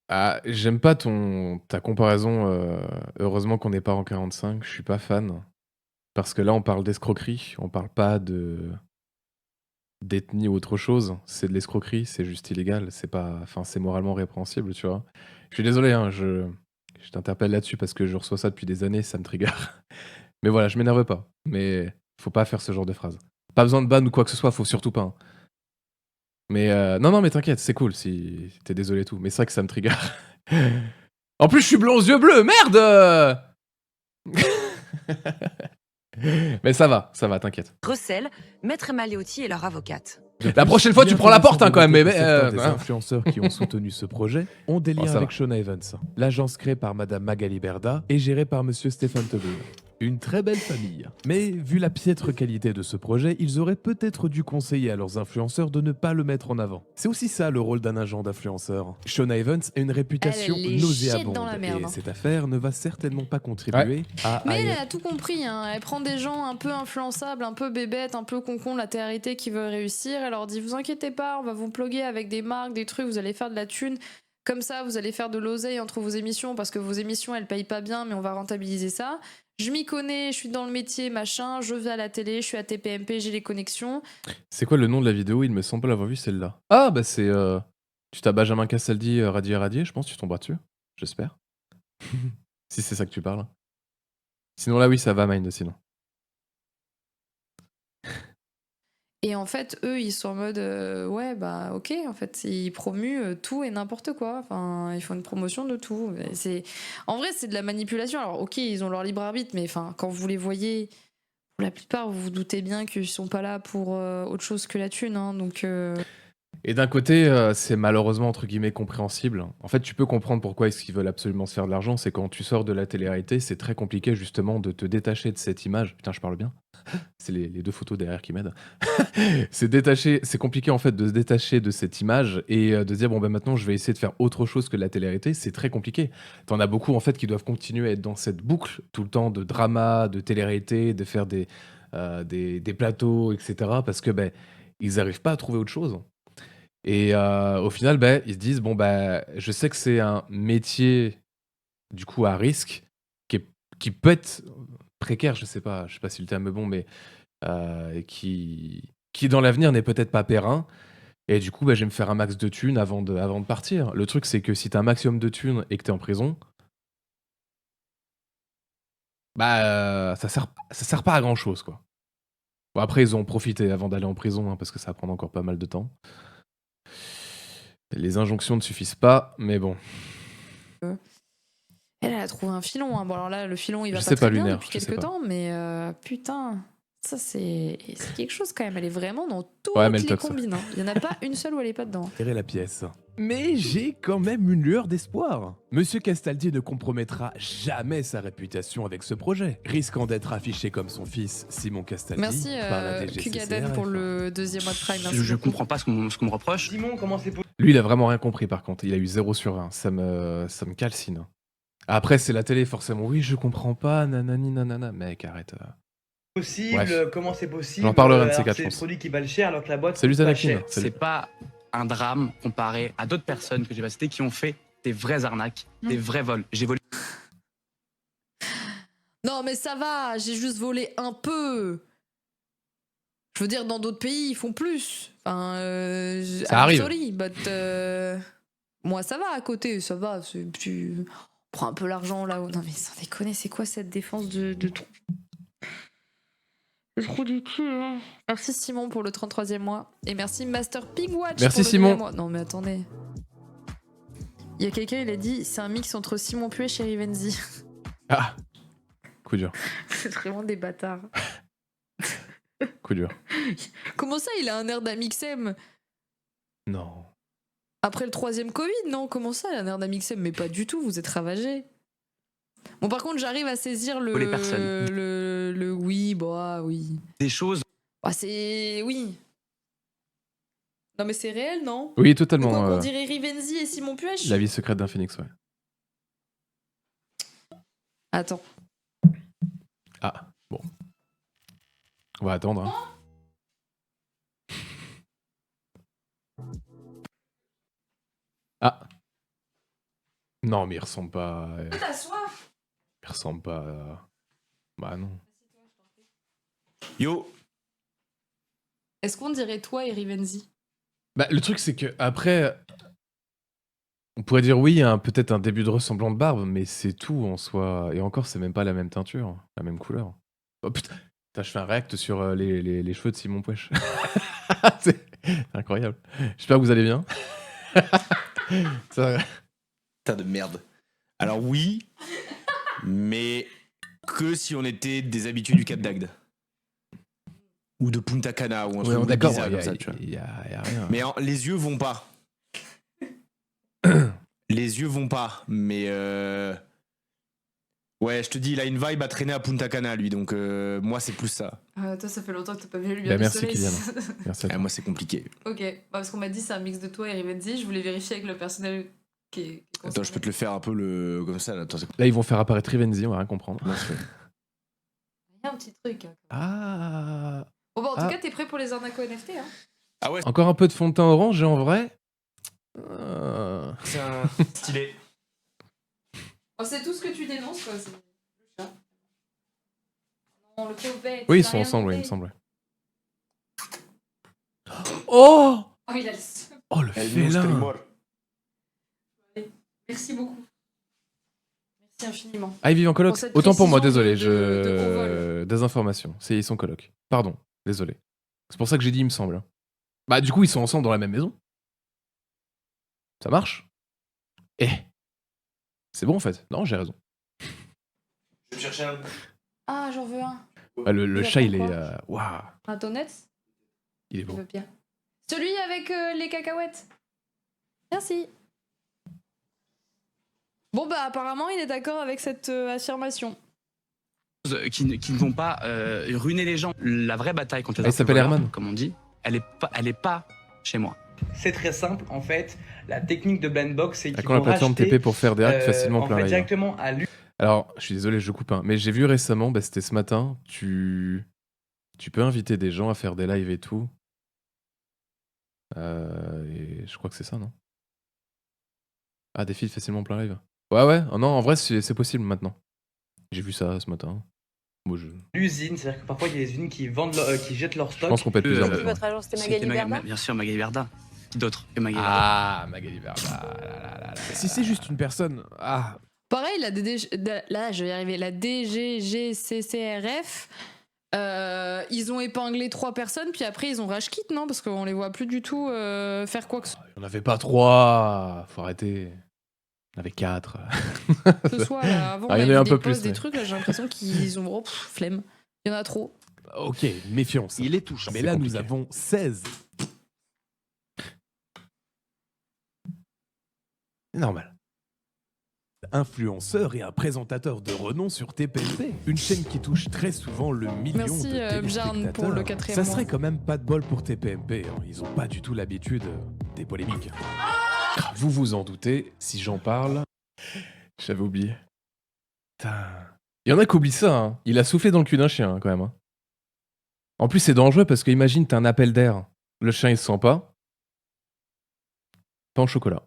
Ah, j'aime pas ta comparaison. Heureusement qu'on n'est pas en 45. Je suis pas fan. Parce que là, on parle d'escroquerie. On parle pas d'ethnie ou autre chose. C'est de l'escroquerie. C'est juste illégal. C'est pas, enfin, c'est moralement répréhensible, tu vois. Je suis désolé, hein, je t'interpelle là-dessus parce que je reçois ça depuis des années. Ça me trigger. Mais voilà, je m'énerve pas. Mais faut pas faire ce genre de phrase. Pas besoin de ban ou quoi que ce soit. Faut surtout pas. Hein. Mais non, mais t'inquiète, c'est cool si t'es désolé et tout. Mais c'est vrai que ça me trigger. En plus, je suis blond aux yeux bleus, merde. Mais ça va, t'inquiète. recel. Maître Maleotti et leur avocate. La prochaine fois, tu prends la porte, hein, quand même. Mais Certains des hein. influenceurs qui ont soutenu ce projet ont des Oh, liens ça avec va. Shona Evans. L'agence créée par Madame Magali Berda et gérée par Monsieur Stéphane Teboul. Une très belle famille. Mais vu la piètre qualité de ce projet, ils auraient peut-être dû conseiller à leurs influenceurs de ne pas le mettre en avant. C'est aussi ça le rôle d'un agent d'influenceur. Shona Evans a une réputation Elle les jette nauséabonde dans la merde, et hein. cette affaire ne va certainement pas contribuer à... Mais elle a tout compris, hein. Elle prend des gens un peu influençables, un peu bébêtes, un peu concons de la télé qui veulent réussir. Elle leur dit, vous inquiétez pas, on va vous plugger avec des marques, des trucs, vous allez faire de la thune. Comme ça, vous allez faire de l'oseille entre vos émissions parce que vos émissions, elles payent pas bien, mais on va rentabiliser ça. Je m'y connais, je suis dans le métier, machin, je vais à la télé, je suis à TPMP, j'ai les connexions. C'est quoi le nom de la vidéo? Il me semble pas l'avoir vu, celle-là. Ah, bah c'est... Tu tapes Benjamin Castaldi, radier, je pense, tu tomberas dessus. J'espère. Si c'est ça que tu parles. Sinon là, oui, ça va, Mind, sinon. Et en fait, eux, ils sont en mode ouais, bah ok, en fait, ils promuent tout et n'importe quoi. Enfin, ils font une promotion de tout. En vrai, c'est de la manipulation. Alors, ok, ils ont leur libre arbitre, mais enfin, quand vous les voyez, pour la plupart, vous vous doutez bien qu'ils sont pas là pour autre chose que la thune. Hein, donc. Et d'un côté, c'est malheureusement entre guillemets compréhensible. En fait, tu peux comprendre pourquoi est-ce qu'ils veulent absolument se faire de l'argent. C'est quand tu sors de la télé-réalité, c'est très compliqué justement de te détacher de cette image. Putain, je parle bien. c'est les 2 photos derrière qui m'aident. C'est compliqué en fait de se détacher de cette image et de se dire bon ben maintenant je vais essayer de faire autre chose que de la télé-réalité, c'est très compliqué. T'en as beaucoup en fait qui doivent continuer à être dans cette boucle tout le temps de drama, de télé-réalité, de faire des plateaux, etc. parce que ben ils arrivent pas à trouver autre chose. Et au final, ben ils se disent bon ben je sais que c'est un métier du coup à risque qui peut être précaire, je sais pas si le terme est bon, mais qui dans l'avenir n'est peut-être pas périn. Et du coup, bah, je vais me faire un max de thunes avant de partir. Le truc, c'est que si t'as un maximum de thunes et que t'es en prison, bah ça sert pas à grand chose, quoi. Bon, après, ils ont profité avant d'aller en prison, hein, parce que ça va prendre encore pas mal de temps. Les injonctions ne suffisent pas, mais bon. Elle a trouvé un filon. Hein. Bon, alors là, le filon, il va Je pas sais très pas, bien Lunaire, depuis je sais quelques pas. temps, mais putain, ça c'est quelque chose quand même. Elle est vraiment dans toutes Ouais, mais elle les toque, ça. combines. Hein. Il y en a pas une seule où elle est pas dedans. Serrer la pièce. Mais j'ai quand même une lueur d'espoir. Monsieur Castaldi ne compromettra jamais sa réputation avec ce projet, risquant d'être affiché comme son fils Simon Castaldi Merci par la Kugaden pour le 2e mois de Prime. Merci Je beaucoup. comprends pas ce qu'on me reproche. Simon, comment c'est possible? Lui, il a vraiment rien compris, par contre. Il a eu 0 sur 20. Ça me calcine. Après, c'est la télé, forcément. Oui, je comprends pas, nanani, nanana. Mec, arrête. Bref. Comment c'est possible? J'en parlerai un de ces quatre, C'est je des pense. produits qui valent cher alors que la boîte Salut coûte pas Zanakin. cher. Salut. C'est pas un drame comparé à d'autres personnes que j'ai pas citées qui ont fait des vraies arnaques, des vrais vols. J'ai volé. Non, mais ça va, j'ai juste volé un peu. Je veux dire, dans d'autres pays, ils font plus. Enfin, Ça arrive. Sorry, but moi, ça va à côté, ça va. Tu prends un peu l'argent là-haut. Non, mais sans déconner, c'est quoi cette défense de trou? Le trou du cul, hein. Merci Simon pour le 33e mois. Et merci Master Pigwatch Merci, pour le Simon. 9e mois. Non, mais attendez. Il y a quelqu'un, il a dit c'est un mix entre Simon Puech et Rivenzi. Ah, coup dur. C'est vraiment des bâtards. Coup dur. Comment ça, il a un air d'Amixem? Non. Après le 3e Covid, non? Comment ça, il a un air d'Amixem? Mais pas du tout, vous êtes ravagé. Bon, par contre, j'arrive à saisir le. Les personnes. Le oui, bah oui. Des choses. Ah, c'est. Oui. Non, mais c'est réel, non? Oui, Ou totalement. quoi, qu'on dirait Rivenzi et Simon Puech? La vie secrète d'un phénix, ouais. Attends. Ah, bon. On va attendre. Hein. Ah. Non, mais il ressemble pas. T'as soif? Il ressemble pas. Bah non. Yo. Est-ce qu'on dirait toi et Rivenzi? Bah, le truc, c'est que après, on pourrait dire oui, peut-être un début de ressemblant de barbe, mais c'est tout en soi. Et encore, c'est même pas la même teinture, la même couleur. Oh putain, je fais un react sur les cheveux de Simon Puech. C'est incroyable. J'espère que vous allez bien. Ça... Putain de merde. Alors oui, mais que si on était des habitués du Cap d'Agde. Ou de Punta Cana, ou un truc d'accord, bizarre il comme ça, tu vois. y a rien. Mais les yeux vont pas. Les yeux vont pas, mais ouais, je te dis, il a une vibe à traîner à Punta Cana, lui, donc moi, c'est plus ça. Toi, ça fait longtemps que t'as pas vu lui. Bah, merci Kylian. Merci à toi. Moi, c'est compliqué. Ok, bah, parce qu'on m'a dit c'est un mix de toi et Rivenzi. Je voulais vérifier avec le personnel qui est Attends, je peux te le faire un peu comme ça. Là, attends, Là, ils vont faire apparaître Rivenzi, on va rien comprendre. Il y a un petit truc. Hein. Ah. Bon, bah, en tout cas, t'es prêt pour les arnaques au NFT, hein? Ah ouais. Encore un peu de fond de teint orange, et en vrai. C'est un stylé. Oh, c'est tout ce que tu dénonces, quoi. C'est le chat. Non, le pauvre bête. Oui, ils il a sont rien ensemble, oui, il demandé. me semble. Oh. Oh, il a le seum. Oh, le félin. Merci beaucoup. Merci infiniment. Ah, ils vivent en coloc. Pour cette Autant pour moi, précision désolé, de haut vol. Désinformation. Ils sont coloc. Pardon, désolé. C'est pour ça que j'ai dit, il me semble. Bah, du coup, ils sont ensemble dans la même maison. Ça marche. Eh. C'est bon, en fait. Non, j'ai raison. Je vais chercher un. Ah, j'en veux un. Ah, le Il chat, il est. attend Waouh. Un donut? Il est Je beau. veux bien. Celui avec les cacahuètes. Merci. Bon, bah, apparemment, il est d'accord avec cette affirmation. qui ne vont pas ruiner les gens. La vraie bataille contre les il s'appelle influenceurs, Herman. comme on dit, elle est pas chez moi. C'est très simple, en fait. La technique de Blindbox, c'est qu'ils Quand la vont plateforme racheter, TP pour faire des hacks facilement en plein fait, live. directement à lui. Alors, je suis désolé, je coupe, hein, mais j'ai vu récemment, bah, c'était ce matin, tu peux inviter des gens à faire des lives et tout. Et je crois que c'est ça, non? Ah, des feeds facilement plein live. Ouais, oh non, en vrai, c'est possible maintenant. J'ai vu ça ce matin. Moi, L'usine, c'est-à-dire que parfois il y a des usines qui vendent, qui jettent leur stock. Je pense qu'on peut être plusieurs. Votre agence, c'était Magali Berda? Bien sûr, Magali Berda. D'autres que Magali Berda. Ah, Magali Berda. Si c'est juste une personne... Ah, Pareil, là, je vais y arriver. La DGGCCRF, ils ont épinglé 3 personnes, puis après ils ont rage quit, non? Parce qu'on les voit plus du tout faire quoi que ce soit. Il n'y en avait pas 3. Faut arrêter. Il y en avait 4. Ce soit là, avant, Ah, il y en on a a un eu peu des plus. posts, des Ouais. trucs, là, j'ai l'impression qu'ils ont flemme. Il y en a trop. ok, méfiance. Il est touchant. Mais c'est là, nous compliqué. avons 16. C'est normal. Influenceur et un présentateur de renom sur TPMP, une chaîne qui touche très souvent le million Merci, de Bjarne, téléspectateurs. pour le 4e Ça mois. serait quand même pas de bol pour TPMP, hein. Ils ont pas du tout l'habitude des polémiques. Vous vous en doutez, si j'en parle. J'avais oublié. Putain. Il y en a qui oublient ça, hein. Il a soufflé dans le cul d'un chien, hein, quand même. Hein. En plus, c'est dangereux parce que imagine, t'as un appel d'air. Le chien, il se sent pas. Pain au chocolat.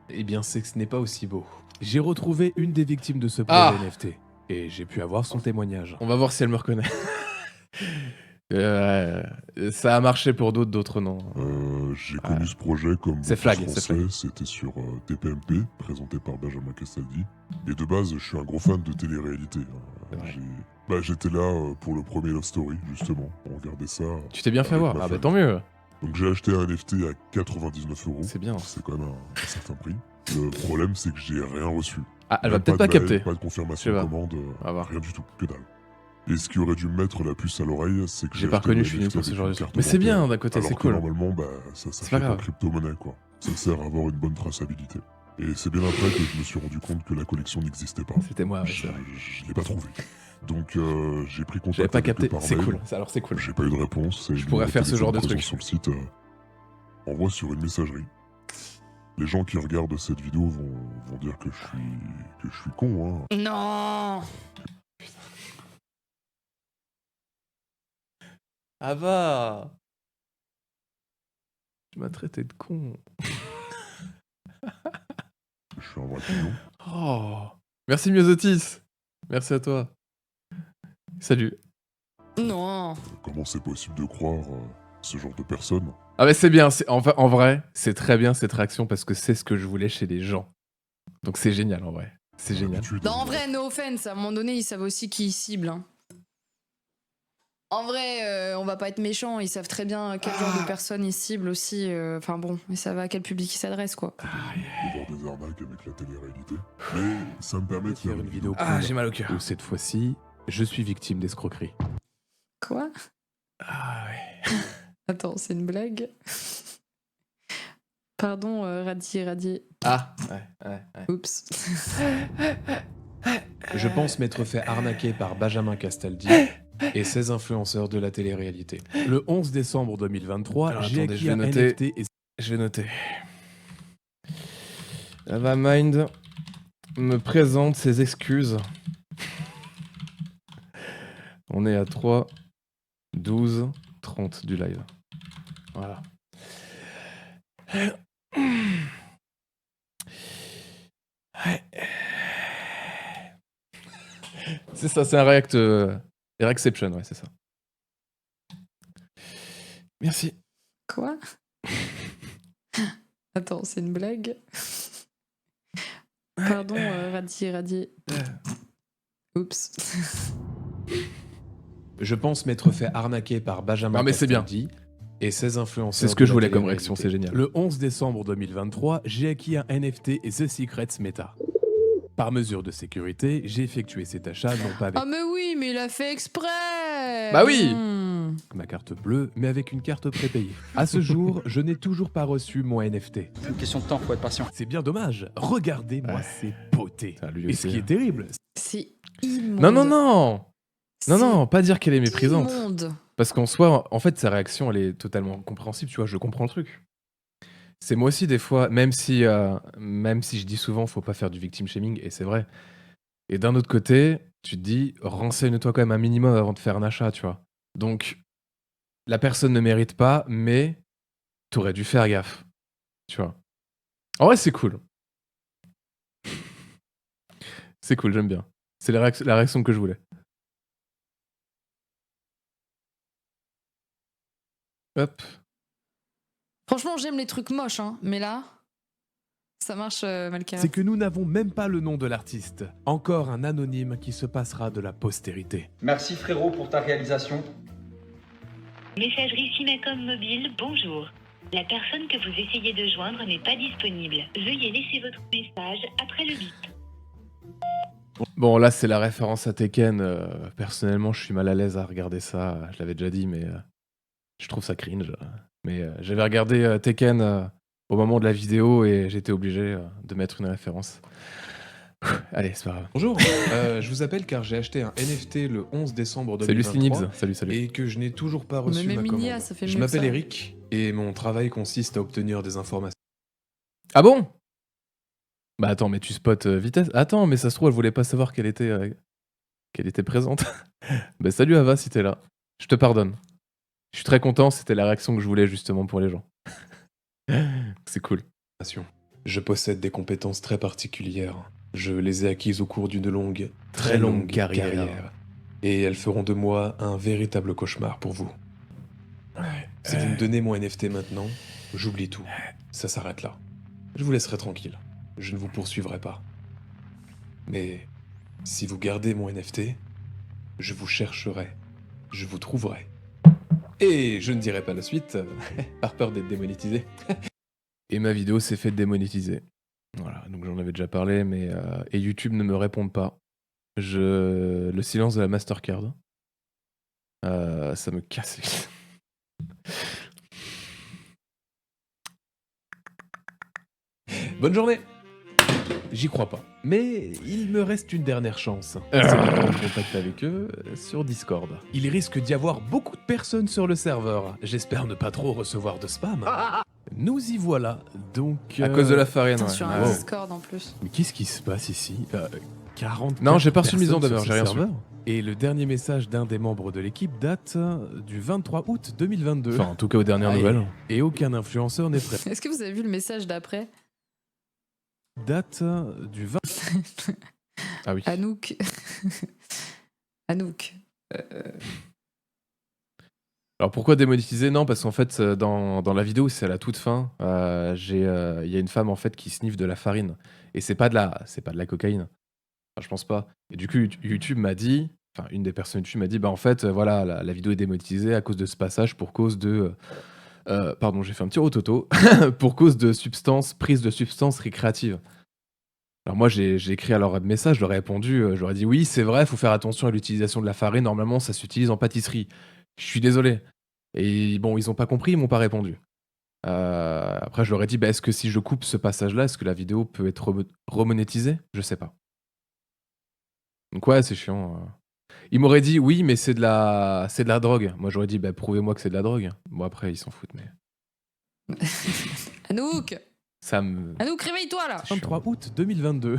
Eh bien, c'est que ce n'est pas aussi beau. J'ai retrouvé une des victimes de ce projet Ah NFT et j'ai pu avoir son témoignage. On va voir si elle me reconnaît. Ça a marché pour d'autres non. J'ai connu ce projet comme C'est flag, c'est français, flag. c'était sur TPMP, présenté par Benjamin Castaldi. Et de base, je suis un gros fan de télé-réalité. J'étais là pour le premier Love Story, justement. On regardait ça. Tu t'es bien fait avec voir. ma Ah bah famille. tant mieux. Donc j'ai acheté un NFT à 99 €. C'est bien. C'est quand même un certain prix. Le problème, c'est que j'ai rien reçu. Ah, elle Même va peut-être pas de mail, capter. Pas de confirmation Je sais de pas. commande, On va voir. rien du tout, que dalle. Et ce qui aurait dû me mettre la puce à l'oreille, c'est que J'ai pas acheté reconnu, le je suis nul NFT pour ce avec genre de une truc. carte Mais c'est bien, bancaire, d'un côté, alors c'est que cool. Normalement, C'est ça pas s'achète en grave. crypto-monnaie, quoi. Ça sert à avoir une bonne traçabilité. Et c'est bien après que je me suis rendu compte que la collection n'existait pas. C'était moi, ouais, c'est vrai. Je l'ai pas trouvé. Donc j'ai pris contact J'avais pas avec eux capté. par C'est mail. cool. Alors c'est cool. J'ai pas eu de réponse. et Je le pourrais numéro faire ce genre de téléphone truc. présent sur le site envoie sur une messagerie. Les gens qui regardent cette vidéo vont dire que je suis con, hein. Non. Ah va. Tu m'as traité de con. Je suis un vrai pigeon. Oh. Merci Myosotis. Merci à toi. Salut. Non. Comment c'est possible de croire ce genre de personnes? Ah mais c'est bien, en vrai, c'est très bien cette réaction parce que c'est ce que je voulais chez les gens. Donc c'est génial en vrai. C'est génial. Non, en vrai, no offense, à un moment donné, ils savent aussi qui ils ciblent. Hein. En vrai, on va pas être méchants, ils savent très bien quel genre de personnes ils ciblent aussi. Enfin bon, ils savent à quel public ils s'adressent, quoi. De voir des arnaques avec la télé-réalité. Mais ça me permet de faire une vidéo. Ah, j'ai mal au cœur. Où cette fois-ci, je suis victime d'escroquerie. Quoi? Ah ouais. Attends, c'est une blague? Pardon, Radier. Ah, ouais. Oups. Je pense m'être fait arnaquer par Benjamin Castaldi et 16 influenceurs de la télé-réalité. Le 11 décembre 2023, Alors, j'ai attendez, acquis je vais un noter. NFT et... Je vais noter. Lavamind me présente ses excuses. On est à 3, 12, 30 du live. Voilà. C'est ça, c'est un React Reacception, ouais, c'est ça. Merci. Quoi? Attends, c'est une blague? Pardon, Radier. Oups. Je pense m'être fait arnaquer par Benjamin Non, mais c'est bien. Castaldi et 16 influenceurs. C'est ce que de je la voulais comme télé-réalité. réaction, c'est génial. Le 11 décembre 2023, j'ai acquis un NFT et The Secrets Meta. Par mesure de sécurité, j'ai effectué cet achat non pas avec Ah mais oui, mais il a fait exprès. Bah oui. ma carte bleue, mais avec une carte prépayée. À ce jour, je n'ai toujours pas reçu mon NFT. Une question de temps, faut être patient. C'est bien dommage. Regardez-moi ces beautés. lui Et ce aussi. qui est terrible, Si. immonde. Non, non, non. Non, C'est non, pas dire qu'elle est méprisante. immonde. Parce qu'en soi, en fait, sa réaction, elle est totalement compréhensible, tu vois, je comprends le truc. C'est moi aussi, des fois, même si je dis souvent, faut pas faire du victim shaming, et c'est vrai. Et d'un autre côté, tu te dis, renseigne-toi quand même un minimum avant de faire un achat, tu vois. Donc, la personne ne mérite pas, mais t'aurais dû faire gaffe, tu vois. En vrai, c'est cool. C'est cool, j'aime bien. C'est la réaction que je voulais. Hop. Franchement, j'aime les trucs moches, hein, mais là, ça marche, Malkara. C'est que nous n'avons même pas le nom de l'artiste. Encore un anonyme qui se passera de la postérité. Merci frérot pour ta réalisation. Messagerie Simacom Mobile, bonjour. La personne que vous essayez de joindre n'est pas disponible. Veuillez laisser votre message après le bip. Bon, là, c'est la référence à Tekken. Personnellement, je suis mal à l'aise à regarder ça. Je l'avais déjà dit, mais je trouve ça cringe. Mais j'avais regardé Tekken au moment de la vidéo et j'étais obligé de mettre une référence. Allez, c'est pas grave. Bonjour, je vous appelle car j'ai acheté un NFT le 11 décembre Salut 2023 Slinibs, salut. et que je n'ai toujours pas Mais reçu même ma Inia, commande. ça fait Je mieux que m'appelle ça. Eric et mon travail consiste à obtenir des informations. Ah bon? Bah attends, mais tu spots vitesse. Attends, mais ça se trouve, elle voulait pas savoir qu'elle était présente. Bah salut Ava si t'es là. Je te pardonne. Je suis très content, c'était la réaction que je voulais justement pour les gens. C'est cool. Je possède des compétences très particulières. Je les ai acquises au cours d'une longue, Très longue carrière. Et elles feront de moi un véritable cauchemar pour vous. Si vous me donnez mon NFT maintenant, j'oublie tout. Ça s'arrête là. Je vous laisserai tranquille. Je ne vous poursuivrai pas. Mais si vous gardez mon NFT, je vous chercherai. Je vous trouverai. Et je ne dirai pas la suite, par peur d'être démonétisé. Et ma vidéo s'est fait démonétiser. Voilà, donc j'en avais déjà parlé, mais et YouTube ne me répond pas. Le silence de la Mastercard. Ça me casse. Bonne journée! J'y crois pas. Mais il me reste une dernière chance. C'est de prendre contact avec eux sur Discord. Il risque d'y avoir beaucoup de personnes sur le serveur. J'espère ne pas trop recevoir de spam. Nous y voilà, donc... À cause de la farine, Putain, ouais. sur un Wow. Discord en plus. Mais qu'est-ce qui se passe ici 40 Non, j'ai pas reçu de mise en demeure, j'ai rien reçu. Et le dernier message d'un des membres de l'équipe date du 23 août 2022. Enfin, en tout cas, aux dernières Ah, nouvelles. Et aucun influenceur n'est prêt. Est-ce que vous avez vu le message d'après? Date du 20... Ah oui. Anouk. Anouk. Alors pourquoi démonétiser? Non, parce qu'en fait, dans la vidéo, c'est à la toute fin. Il y a une femme en fait qui sniffe de la farine. Et c'est pas de la cocaïne. Enfin, je pense pas. Et du coup, YouTube m'a dit, enfin, une des personnes YouTube m'a dit, bah en fait, voilà, la vidéo est démonétisée à cause de ce passage pour cause de. Pardon, j'ai fait un petit rototo. Pour cause de prise de substances récréatives. Alors moi, j'ai écrit à leur message, je leur ai répondu, je leur ai dit oui, c'est vrai, il faut faire attention à l'utilisation de la farine. Normalement, ça s'utilise en pâtisserie. Je suis désolé. Et bon, ils ont pas compris, ils m'ont pas répondu. Après, je leur ai dit, bah, est-ce que si je coupe ce passage-là, est-ce que la vidéo peut être remonétisée? Je sais pas. Donc ouais, c'est chiant. Ils m'auraient dit oui, mais c'est de la drogue. Moi, j'aurais dit, bah, prouvez-moi que c'est de la drogue. Bon, après, ils s'en foutent, mais Anouk! ça me. Anouk, réveille-toi là! 23 août 2022.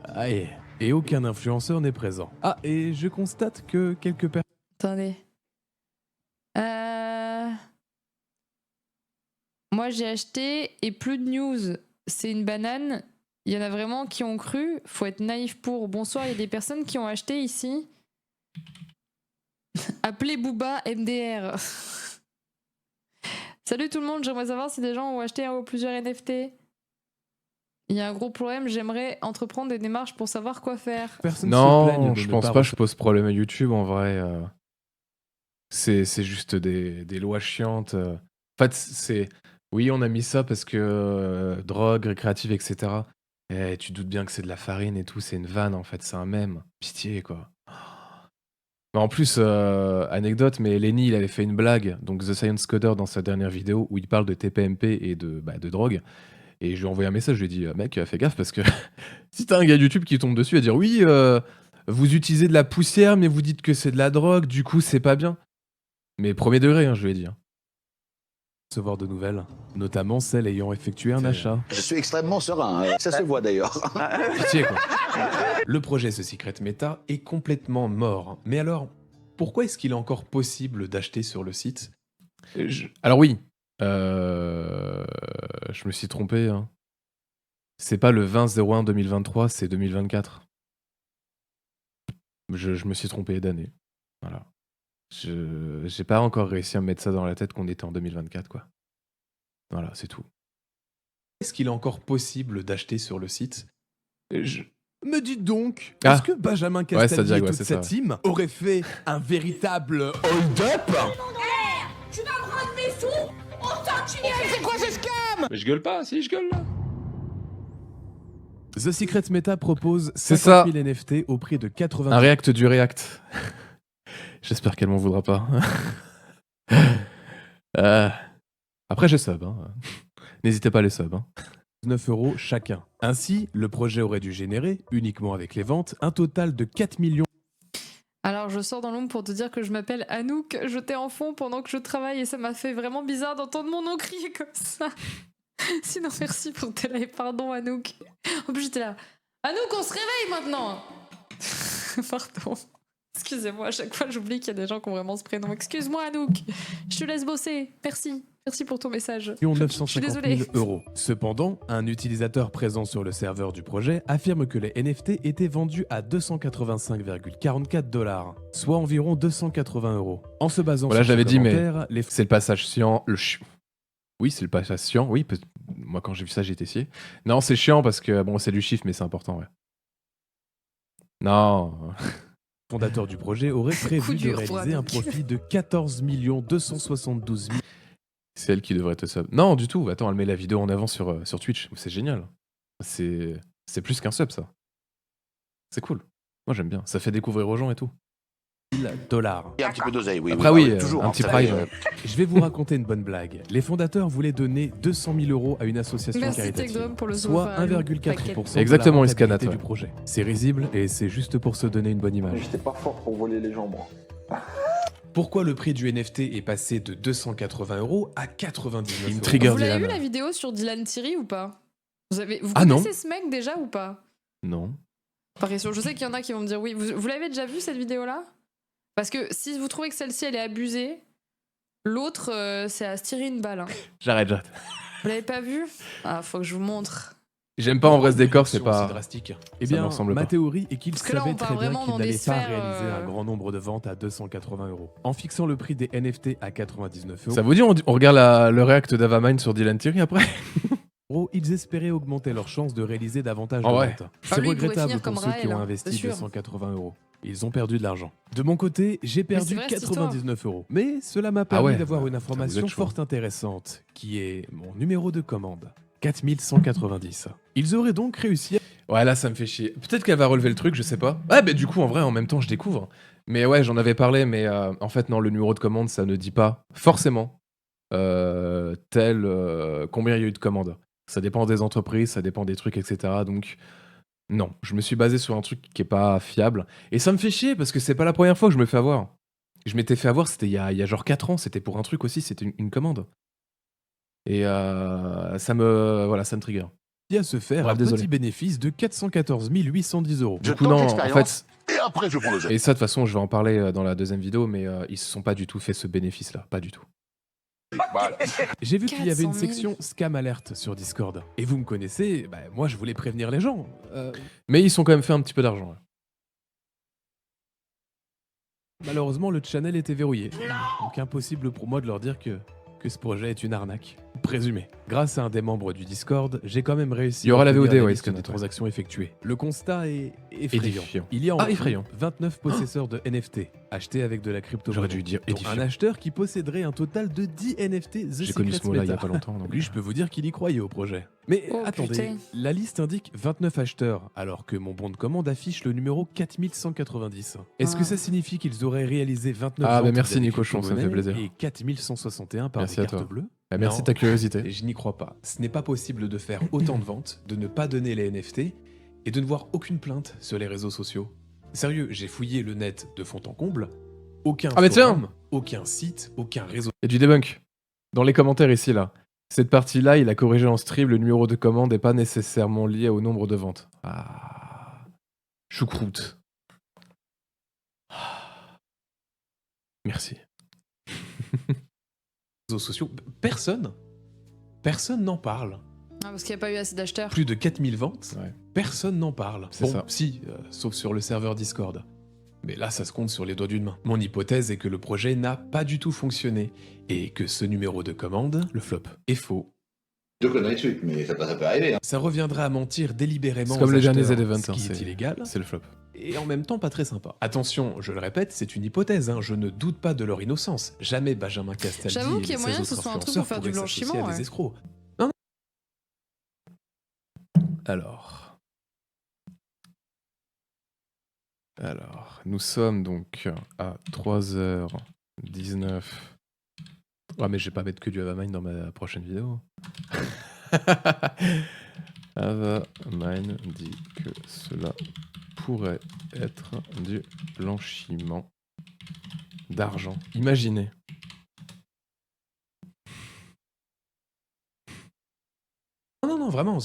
Aïe. Et aucun influenceur n'est présent. Ah, et je constate que quelques personnes... Attendez. Moi j'ai acheté et plus de news. C'est une banane. Il y en a vraiment qui ont cru. Faut être naïf pour. Bonsoir, il y a des personnes qui ont acheté ici. Appelez Booba MDR. Salut tout le monde, j'aimerais savoir si des gens ont acheté un ou plusieurs NFT. Il y a un gros problème, j'aimerais entreprendre des démarches pour savoir quoi faire. Non, je pense pas que je pose problème à YouTube en vrai. C'est juste des lois chiantes. En fait, c'est. Oui, on a mis ça parce que drogue, récréative, etc. Et tu doutes bien que c'est de la farine et tout, c'est une vanne en fait, c'est un mème. Pitié quoi. Mais en plus, anecdote, mais Lenny il avait fait une blague, donc The Science Coder dans sa dernière vidéo où il parle de TPMP et de drogue. Et je lui ai envoyé un message, je lui ai dit mec, fais gaffe parce que si t'as un gars de YouTube qui tombe dessus à dire oui, Vous utilisez de la poussière, mais vous dites que c'est de la drogue, du coup, c'est pas bien. Mais premier degré, hein, je lui ai dit. Hein. Recevoir de nouvelles, notamment celles ayant effectué un achat. Je suis extrêmement serein, ça se voit d'ailleurs. Pitié, quoi. Le projet The Secret Meta est complètement mort. Mais alors, pourquoi est-ce qu'il est encore possible d'acheter sur le site? Alors oui, je me suis trompé. Hein. C'est pas le 20/01/2023, c'est 2024. Je me suis trompé d'année. Voilà. J'ai pas encore réussi à me mettre ça dans la tête qu'on était en 2024, quoi. Voilà, c'est tout. Est-ce qu'il est encore possible d'acheter sur le site? Me dites donc, Ah. est-ce que Benjamin Ouais, ça Castaldi dit, et ouais, toute c'est sa ça. team auraient fait un véritable hold-up? Tu vas prendre mes sous? On t'en C'est quoi ce scam? Mais je gueule pas, si je gueule là. The Secret Meta propose C'est 50 000 NFT au prix de 80 Un React du React. J'espère qu'elle m'en voudra pas. Après, j'ai sub. Hein. N'hésitez pas à les sub. Hein. 9 € chacun. Ainsi, le projet aurait dû générer, uniquement avec les ventes, un total de 4 millions. Alors, je sors dans l'ombre pour te dire que je m'appelle Anouk. Je t'ai en fond pendant que je travaille et ça m'a fait vraiment bizarre d'entendre mon nom crier comme ça. Sinon, merci pour tes lives. Pardon, Anouk. En plus, j'étais là. Anouk, on se réveille maintenant. Pardon. Excusez-moi, à chaque fois, j'oublie qu'il y a des gens qui ont vraiment ce prénom. Excuse-moi, Anouk. Je te laisse bosser. Merci. Merci pour ton message. Je suis 950 désolée. 000 €. Cependant, un utilisateur présent sur le serveur du projet affirme que les NFT étaient vendus à 285,44 $, soit environ 280 €. En se basant Voilà, sur j'avais ce dit, mais commentaire, les c'est le passage chiant. Oui, c'est le passage chiant. Oui, moi, quand j'ai vu ça, j'ai été scié. Non, c'est chiant parce que, bon, c'est du chiffre, mais c'est important, ouais. Non. fondateurs du projet auraient prévu de réaliser un profit de 14 272 000. C'est elle qui devrait te sub. Non, du tout. Attends, elle met la vidéo en avant sur Twitch. C'est génial. C'est plus qu'un sub, ça. C'est cool. Moi, j'aime bien. Ça fait découvrir aux gens et tout. Il y a un petit peu d'oseille, oui. Après, oui, toujours. un petit prime. Je vais vous raconter une bonne blague. Les fondateurs voulaient donner 200 000 € à une association Merci, caritative, Techdome, pour le soit sofa, 1,4% Exactement, de la Iscanat, rentabilité ouais. du projet. C'est risible et c'est juste pour se donner une bonne image. J'étais pas fort pour voler les gens, moi. Pourquoi le prix du NFT est passé de 280 € à 99 €? Trigger Vous l'avez Dylan. vu la vidéo sur Dylan Thierry ou pas? Vous Ah non. connaissez ce mec déjà ou pas? Non. Par question, je sais qu'il y en a qui vont me dire oui. Vous l'avez déjà vu cette vidéo-là? Parce que si vous trouvez que celle-ci elle est abusée, l'autre c'est à se tirer une balle. Hein. J'arrête. Vous l'avez pas vu? Ah, faut que je vous montre. J'aime pas en vrai ce décor, c'est C'est pas. drastique. Eh Ça me bien, ressemble ma pas. théorie est qu'il Parce que là, savait on part très bien vraiment qu'il dans n'allait des pas sphères, réaliser un grand nombre de ventes à 280 €. En fixant le prix des NFT à 99 €, Ça vous dit, on regarde le react d'Avamine sur Dylan Thierry après? ils espéraient augmenter leurs chances de réaliser davantage En de vrai. ventes. Ah, C'est lui, il pourrait regrettable finir pour comme ceux qui Raël, ont hein, investi c'est sûr. 280 €. Ils ont perdu de l'argent. De mon côté, j'ai perdu c'est vrai, cette histoire. 99 €. Mais cela m'a permis ouais, d'avoir une vous information êtes chaud. fort intéressante, qui est mon numéro de commande. 4190. Ils auraient donc réussi à... Ouais, là, ça me fait chier. Peut-être qu'elle va relever le truc, je sais pas. Ouais, mais du coup, en vrai, en même temps, je découvre. Mais ouais, j'en avais parlé, mais en fait, non, le numéro de commande, ça ne dit pas forcément combien il y a eu de commandes. Ça dépend des entreprises, ça dépend des trucs, etc. Donc, non, je me suis basé sur un truc qui est pas fiable. Et ça me fait chier parce que c'est pas la première fois que je me fais avoir. Je m'étais fait avoir, c'était il y a genre 4 ans, c'était pour un truc aussi, c'était une commande. Et ça me trigger. à se faire Bref, un désolé. petit bénéfice de 414 810 €. Je Du coup, tente non, en l'expérience fait. et après je prends l'oseille. Et ça, de toute façon, je vais en parler dans la deuxième vidéo, mais ils se sont pas du tout fait ce bénéfice-là. Pas du tout. Voilà. J'ai vu qu'il y avait une 400 000. section Scam Alert sur Discord. Et vous me connaissez, bah, moi je voulais prévenir les gens. Mais ils sont quand même fait un petit peu d'argent. Ouais. Malheureusement, le channel était verrouillé. Donc impossible pour moi de leur dire que ce projet est une arnaque. Présumé. Grâce à un des membres du Discord, j'ai quand même réussi Il y aura à la obtenir VOD, ouais, liste Iscanat, des ouais. transactions effectuées. Le constat est effrayant. Édifiant. Il y a en tout effrayant. 29 possesseurs de NFT achetés avec de la crypto. J'aurais dû dire dont édifiant. un acheteur qui posséderait un total de 10 NFT The J'ai connu Secret ce mot-là il y a Meta. pas longtemps. Donc... Lui, je peux vous dire qu'il y croyait au projet. Mais Oh, attendez, putain. la liste indique 29 acheteurs, alors que mon bon de commande affiche le numéro 4190. Est-ce que Ah. ça signifie qu'ils auraient réalisé 29 Ah, bah ventes merci, via des Nicochon, ça me fait crypto-monnaies plaisir. et 4161 par Merci des à cartes toi. bleues? Ah, merci Non. de ta curiosité. Et je n'y crois pas. Ce n'est pas possible de faire autant de ventes, de ne pas donner les NFT et de ne voir aucune plainte sur les réseaux sociaux. Sérieux, j'ai fouillé le net de fond en comble. Aucun Ah mais forum, aucun site, aucun réseau. Il y a du debunk. Dans les commentaires ici, là. Cette partie-là, il a corrigé en stream, le numéro de commande n'est pas nécessairement lié au nombre de ventes. Ah. Choucroute. Merci. Réseaux sociaux, personne n'en parle. Ah, parce qu'il n'y a pas eu assez d'acheteurs. Plus de 4000 ventes, personne n'en parle. C'est Bon, ça. si, sauf sur le serveur Discord. Mais là, ça se compte sur les doigts d'une main. Mon hypothèse est que le projet n'a pas du tout fonctionné et que ce numéro de commande, le flop, est faux. Je connais les trucs, mais ça peut arriver. Hein. Ça reviendrait à mentir délibérément. C'est comme aux les derniers acheteurs, Z-Event, ce hein, qui est illégal. C'est le flop. Et en même temps pas très sympa. Attention, je le répète, c'est une hypothèse, hein, je ne doute pas de leur innocence. Jamais Benjamin Castaldi J'avoue et qu'il y a les moyen 16 que ce autres soit un truc influenceurs pour faire du pourraient s'associer blanchiment, à des ouais. escrocs. Alors, nous sommes donc à 3h19. Ouais, mais je vais pas mettre que du Avamine dans ma prochaine vidéo. Avamine dit que cela pourrait être du blanchiment d'argent. Imaginez. Non, vraiment.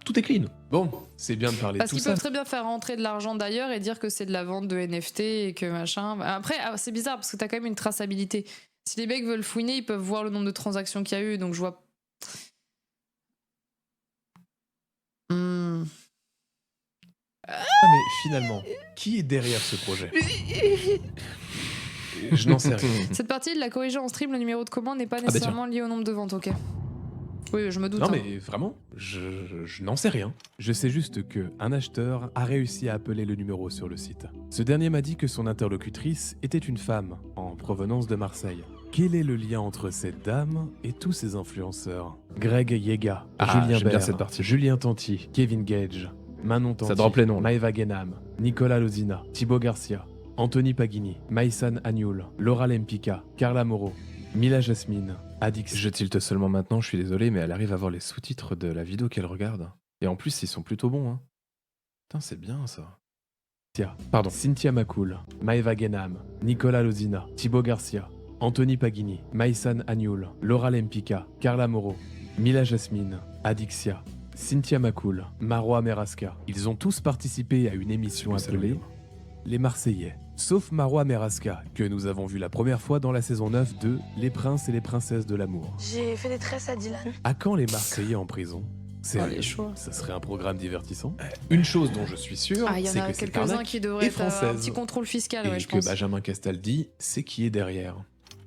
Tout est clean. Bon, c'est bien de parler Parce de tout qu'ils ça. peuvent très bien faire rentrer de l'argent d'ailleurs et dire que c'est de la vente de NFT et que machin. Après, c'est bizarre parce que t'as quand même une traçabilité. Si les mecs veulent fouiner, ils peuvent voir le nombre de transactions qu'il y a eu, donc je vois. Ah, mais finalement, qui est derrière ce projet? Je n'en sais rien. Cette partie, il l'a corrigé en stream, le numéro de commande n'est pas bah nécessairement lié au nombre de ventes, ok. Oui, je me doute. Non hein. mais vraiment, je n'en sais rien. Je sais juste que un acheteur a réussi à appeler le numéro sur le site. Ce dernier m'a dit que son interlocutrice était une femme en provenance de Marseille. Quel est le lien entre cette dame et tous ces influenceurs? Greg Yega, Julien j'aime bien Bert, cette partie. Julien Tanti, Kevin Gage, Manon Tanti, Ça drop les noms, là. Maëva Guénam, Nicolas Lozina, Thibaut Garcia, Anthony Pagini, Maïsan Agnoul, Laura Lempicka, Carla Moreau, Mila Jasmine, Adix. Je tilte seulement maintenant, je suis désolé, mais elle arrive à voir les sous-titres de la vidéo qu'elle regarde. Et en plus, ils sont plutôt bons. Hein. Putain, c'est bien ça. Pardon. Cynthia Macoul, Maëva Guénam, Nicolas Lozina, Thibaut Garcia, Anthony Pagini, Maïsan Agnoul, Laura Lempicka, Carla Moreau, Mila Jasmine, Adixia, Cynthia Macoul, Marois Meraska. Ils ont tous participé à une émission appelée Les Marseillais. Sauf Marois Meraska, que nous avons vu la première fois dans la saison 9 de Les Princes et les Princesses de l'amour. J'ai fait des tresses à Dylan. À quand les Marseillais en prison? Ah, les choix. Ça serait un programme divertissant. Une chose dont je suis sûr, Ah, il y en c'est a que cette quelques-uns arnaque qui devraient est être un française. petit contrôle fiscal, Et ouais, je que pense. Benjamin Castaldi sait qui est derrière.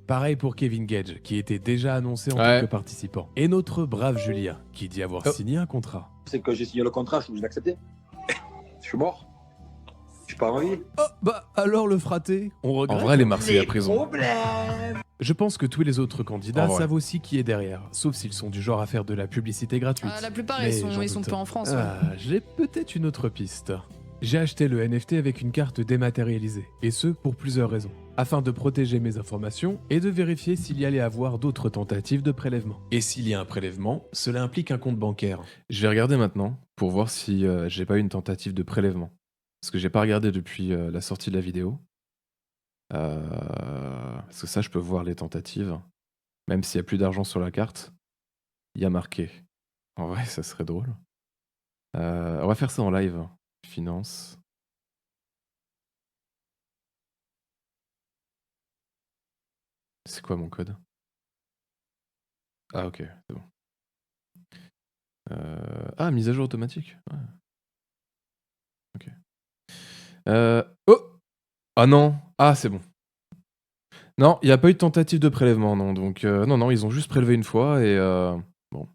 Pareil pour Kevin Gage, qui était déjà annoncé en tant que participant. Et notre brave Julien, qui dit avoir signé un contrat. C'est que j'ai signé le contrat, je suis obligé d'accepter. Je suis mort. Je suis pas en vie. Oh, bah alors le fraté, on regrette. En vrai, les Marseillais à prison. Je pense que tous les autres candidats En vrai. savent aussi qui est derrière, sauf s'ils sont du genre à faire de la publicité gratuite. Ah, la plupart, Mais ils sont j'en doute. pas en France. ouais. Ah, j'ai peut-être une autre piste. J'ai acheté le NFT avec une carte dématérialisée, et ce pour plusieurs raisons. Afin de protéger mes informations et de vérifier s'il y allait avoir d'autres tentatives de prélèvement. Et s'il y a un prélèvement, cela implique un compte bancaire. Je vais regarder maintenant pour voir si j'ai pas eu une tentative de prélèvement. Parce que j'ai pas regardé depuis la sortie de la vidéo. Parce que ça, je peux voir les tentatives. Même s'il y a plus d'argent sur la carte, il y a marqué. En vrai, ça serait drôle. On va faire ça en live. Finance. C'est quoi mon code? Ah ok, c'est bon. Ah, mise à jour automatique. Ouais. Ok. Oh! Ah non! Ah, c'est bon. Non, il n'y a pas eu de tentative de prélèvement, non. Donc, non, ils ont juste prélevé une fois et bon.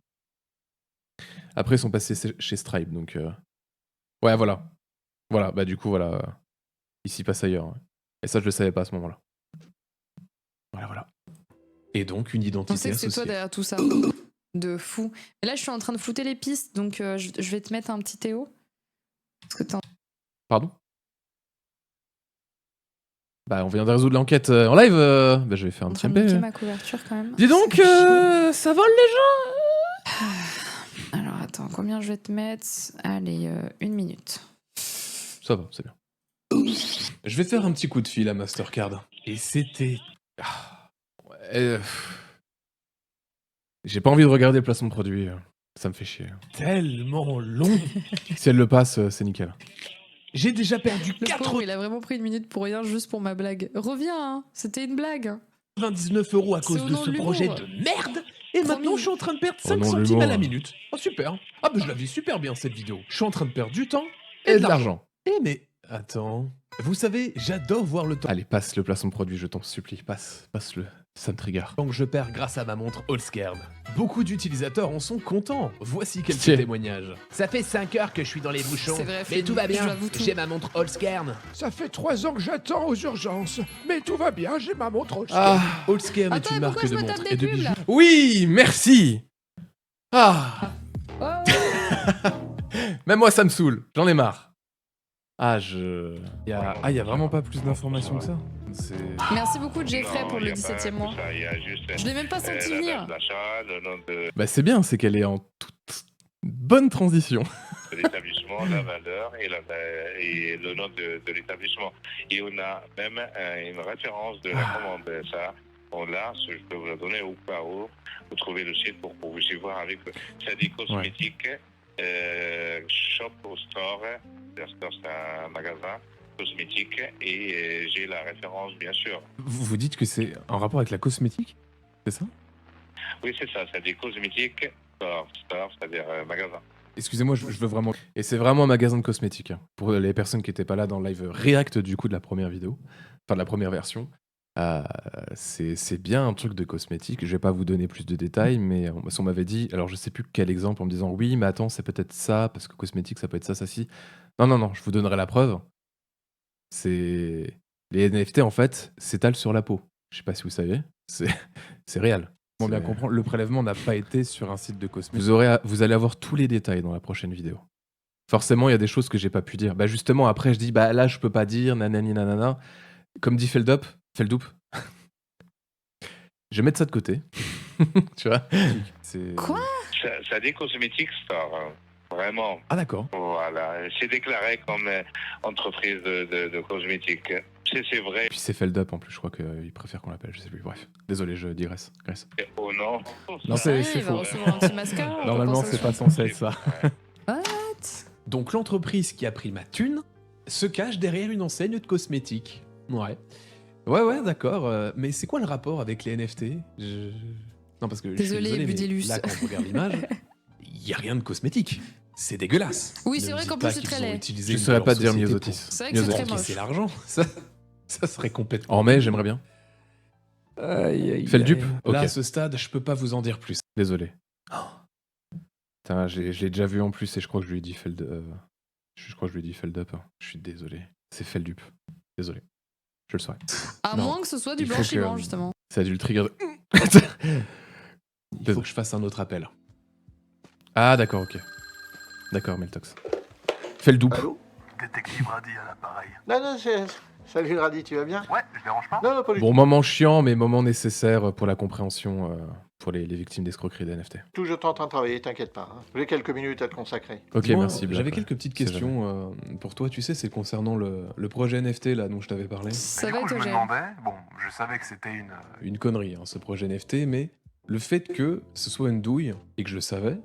Après, ils sont passés chez Stripe, donc. Ouais, voilà. Voilà, bah du coup, voilà. Ici passe ailleurs. Ouais. Et ça, je le savais pas à ce moment-là. Voilà. Et donc, une On identité sait que c'est toi associée. derrière tout ça. De fou. Et là, je suis en train de flouter les pistes, donc je vais te mettre un petit Théo. Parce que Pardon? Bah, on vient de résoudre l'enquête en live. Bah, je vais faire un petit niquer MP. ma couverture quand même. Dis donc, ça vole les gens. Alors attends, combien je vais te mettre? Allez, 1 minute. Ça va, c'est bien. Je vais faire un petit coup de fil à Mastercard. Et c'était Ouais, J'ai pas envie de regarder le placement de produit. Ça me fait chier. tellement long. Si elle le passe, c'est nickel. J'ai déjà perdu Le pauvre, il a vraiment pris une minute pour rien, juste pour ma blague. Reviens, hein, c'était une blague. 99 € à C'est cause au de nom ce de projet l'humour. de merde. Et maintenant, je suis en train de perdre Au 5 nom de centimes à la l'humour. minute. Oh, super. Ah, bah, je la vis super bien, cette vidéo. Je suis en train de perdre du temps Et de l'argent. Eh, mais attends. Vous savez, j'adore voir le temps Allez, passe le placement de produit, je t'en supplie. Passe-le. Ça me trigger. que je perds grâce à ma montre Allscared. Beaucoup d'utilisateurs en sont contents. Voici quelques Tiens. témoignages. Ça fait 5 heures que je suis dans les bouchons. C'est vrai, Mais Phil, tout va je bien. l'avoue tout. J'ai ma montre Allscared. Ça fait 3 ans que j'attends aux urgences. Mais tout va bien, j'ai ma montre aussi. Allscared Attends, est une mais marque pourquoi je de me tape montres des et de pubs, bijoux. là Oui, merci. Ah. Même moi, ça me saoule. J'en ai marre. Il y a vraiment pas plus d'informations que ça. Merci beaucoup, Jeffrey, pour le 17e mois. Je l'ai même pas senti venir. Bah, c'est bien, c'est qu'elle est en toute bonne transition. L'établissement, la valeur et le nom de l'établissement. Et on a même une référence de la commande. Ça, on l'a, je peux vous la donner au cas où vous trouvez le site pour que vous puissiez voir avec eux. C'est des cosmétiques, shop au store. Le store, c'est un magasin cosmétique et j'ai la référence, bien sûr. Vous dites que c'est en rapport avec la cosmétique? C'est ça? Oui, c'est ça, c'est des cosmétiques store, c'est-à-dire magasin. Excusez-moi, je veux vraiment... Et c'est vraiment un magasin de cosmétiques. Hein. Pour les personnes qui n'étaient pas là dans le live React du coup de la première vidéo, enfin de la première version, c'est bien un truc de cosmétique. Je vais pas vous donner plus de détails, mais on m'avait dit, alors je sais plus quel exemple, en me disant oui, mais attends, c'est peut-être ça, parce que cosmétique, ça peut être ça, ça, si. Non, je vous donnerai la preuve. C'est... Les NFT, en fait, s'étalent sur la peau. Je sais pas si vous savez, c'est réel. Pour bien comprendre, le prélèvement n'a pas été sur un site de cosmétique. Vous allez avoir tous les détails dans la prochaine vidéo. Forcément, il y a des choses que j'ai pas pu dire. Bah justement, après, je dis, bah là, je peux pas dire, nanani nanana. Comme dit Feldup. Je vais mettre ça de côté. Tu vois? Quoi? Ça des cosmétiques store, hein. Vraiment. Ah d'accord. Voilà, c'est déclaré comme entreprise de cosmétiques. C'est vrai. Puis c'est Feldup en plus, je crois qu'il préfère qu'on l'appelle, je sais plus. Bref, désolé, je digresse. Oh non. Non, c'est faux. Normalement, c'est pas censé être ça. Donc l'entreprise qui a pris ma thune se cache derrière une enseigne de cosmétiques. Ouais, d'accord. Mais c'est quoi le rapport avec les NFT? Non, parce que Désolé, je suis désolé, Budilus. mais là, quand on regarde l'image, il y a rien de cosmétique. C'est dégueulasse. Oui, Ne c'est me vrai dites qu'en pas plus, c'est qu'ils très ont laid. utilisé Je une saurais de pas leurs dire sociétés myosotis. C'est vrai que c'est très moche. C'est l'argent. Ça serait complètement... En mai, j'aimerais bien. Fais le dupe. Là, Ok. à ce stade, je peux pas vous en dire plus. Désolé. Putain, je l'ai déjà vu en plus et je crois que je lui ai dit je crois que je lui ai dit Feldup. Je suis désolé. C'est Feldup. Désolé. Je le saurais. À Non. moins que ce soit du Il faut blanchiment, que- justement. Ça a dû le trigger. Il faut que je fasse un autre appel. Ah, d'accord, ok. D'accord, Meltox. Fais le double. Allô? Détective Radi à l'appareil. Non, salut Radi, tu vas bien? Ouais, je dérange pas? Non, pas du Bon, tout. moment chiant, mais moment nécessaire pour la compréhension pour les victimes d'escroquerie des NFT. Toujours en train de travailler, t'inquiète pas. Hein. J'ai quelques minutes à te consacrer. Ok, Dis-moi, merci. Black, J'avais ouais. quelques petites C'est questions pour toi. Tu sais, c'est concernant le projet NFT là dont je t'avais parlé. Ça Du va coup, être je me Eugène. demandais, bon, je savais que c'était Une connerie, hein, ce projet NFT, mais le fait que ce soit une douille et que je le savais,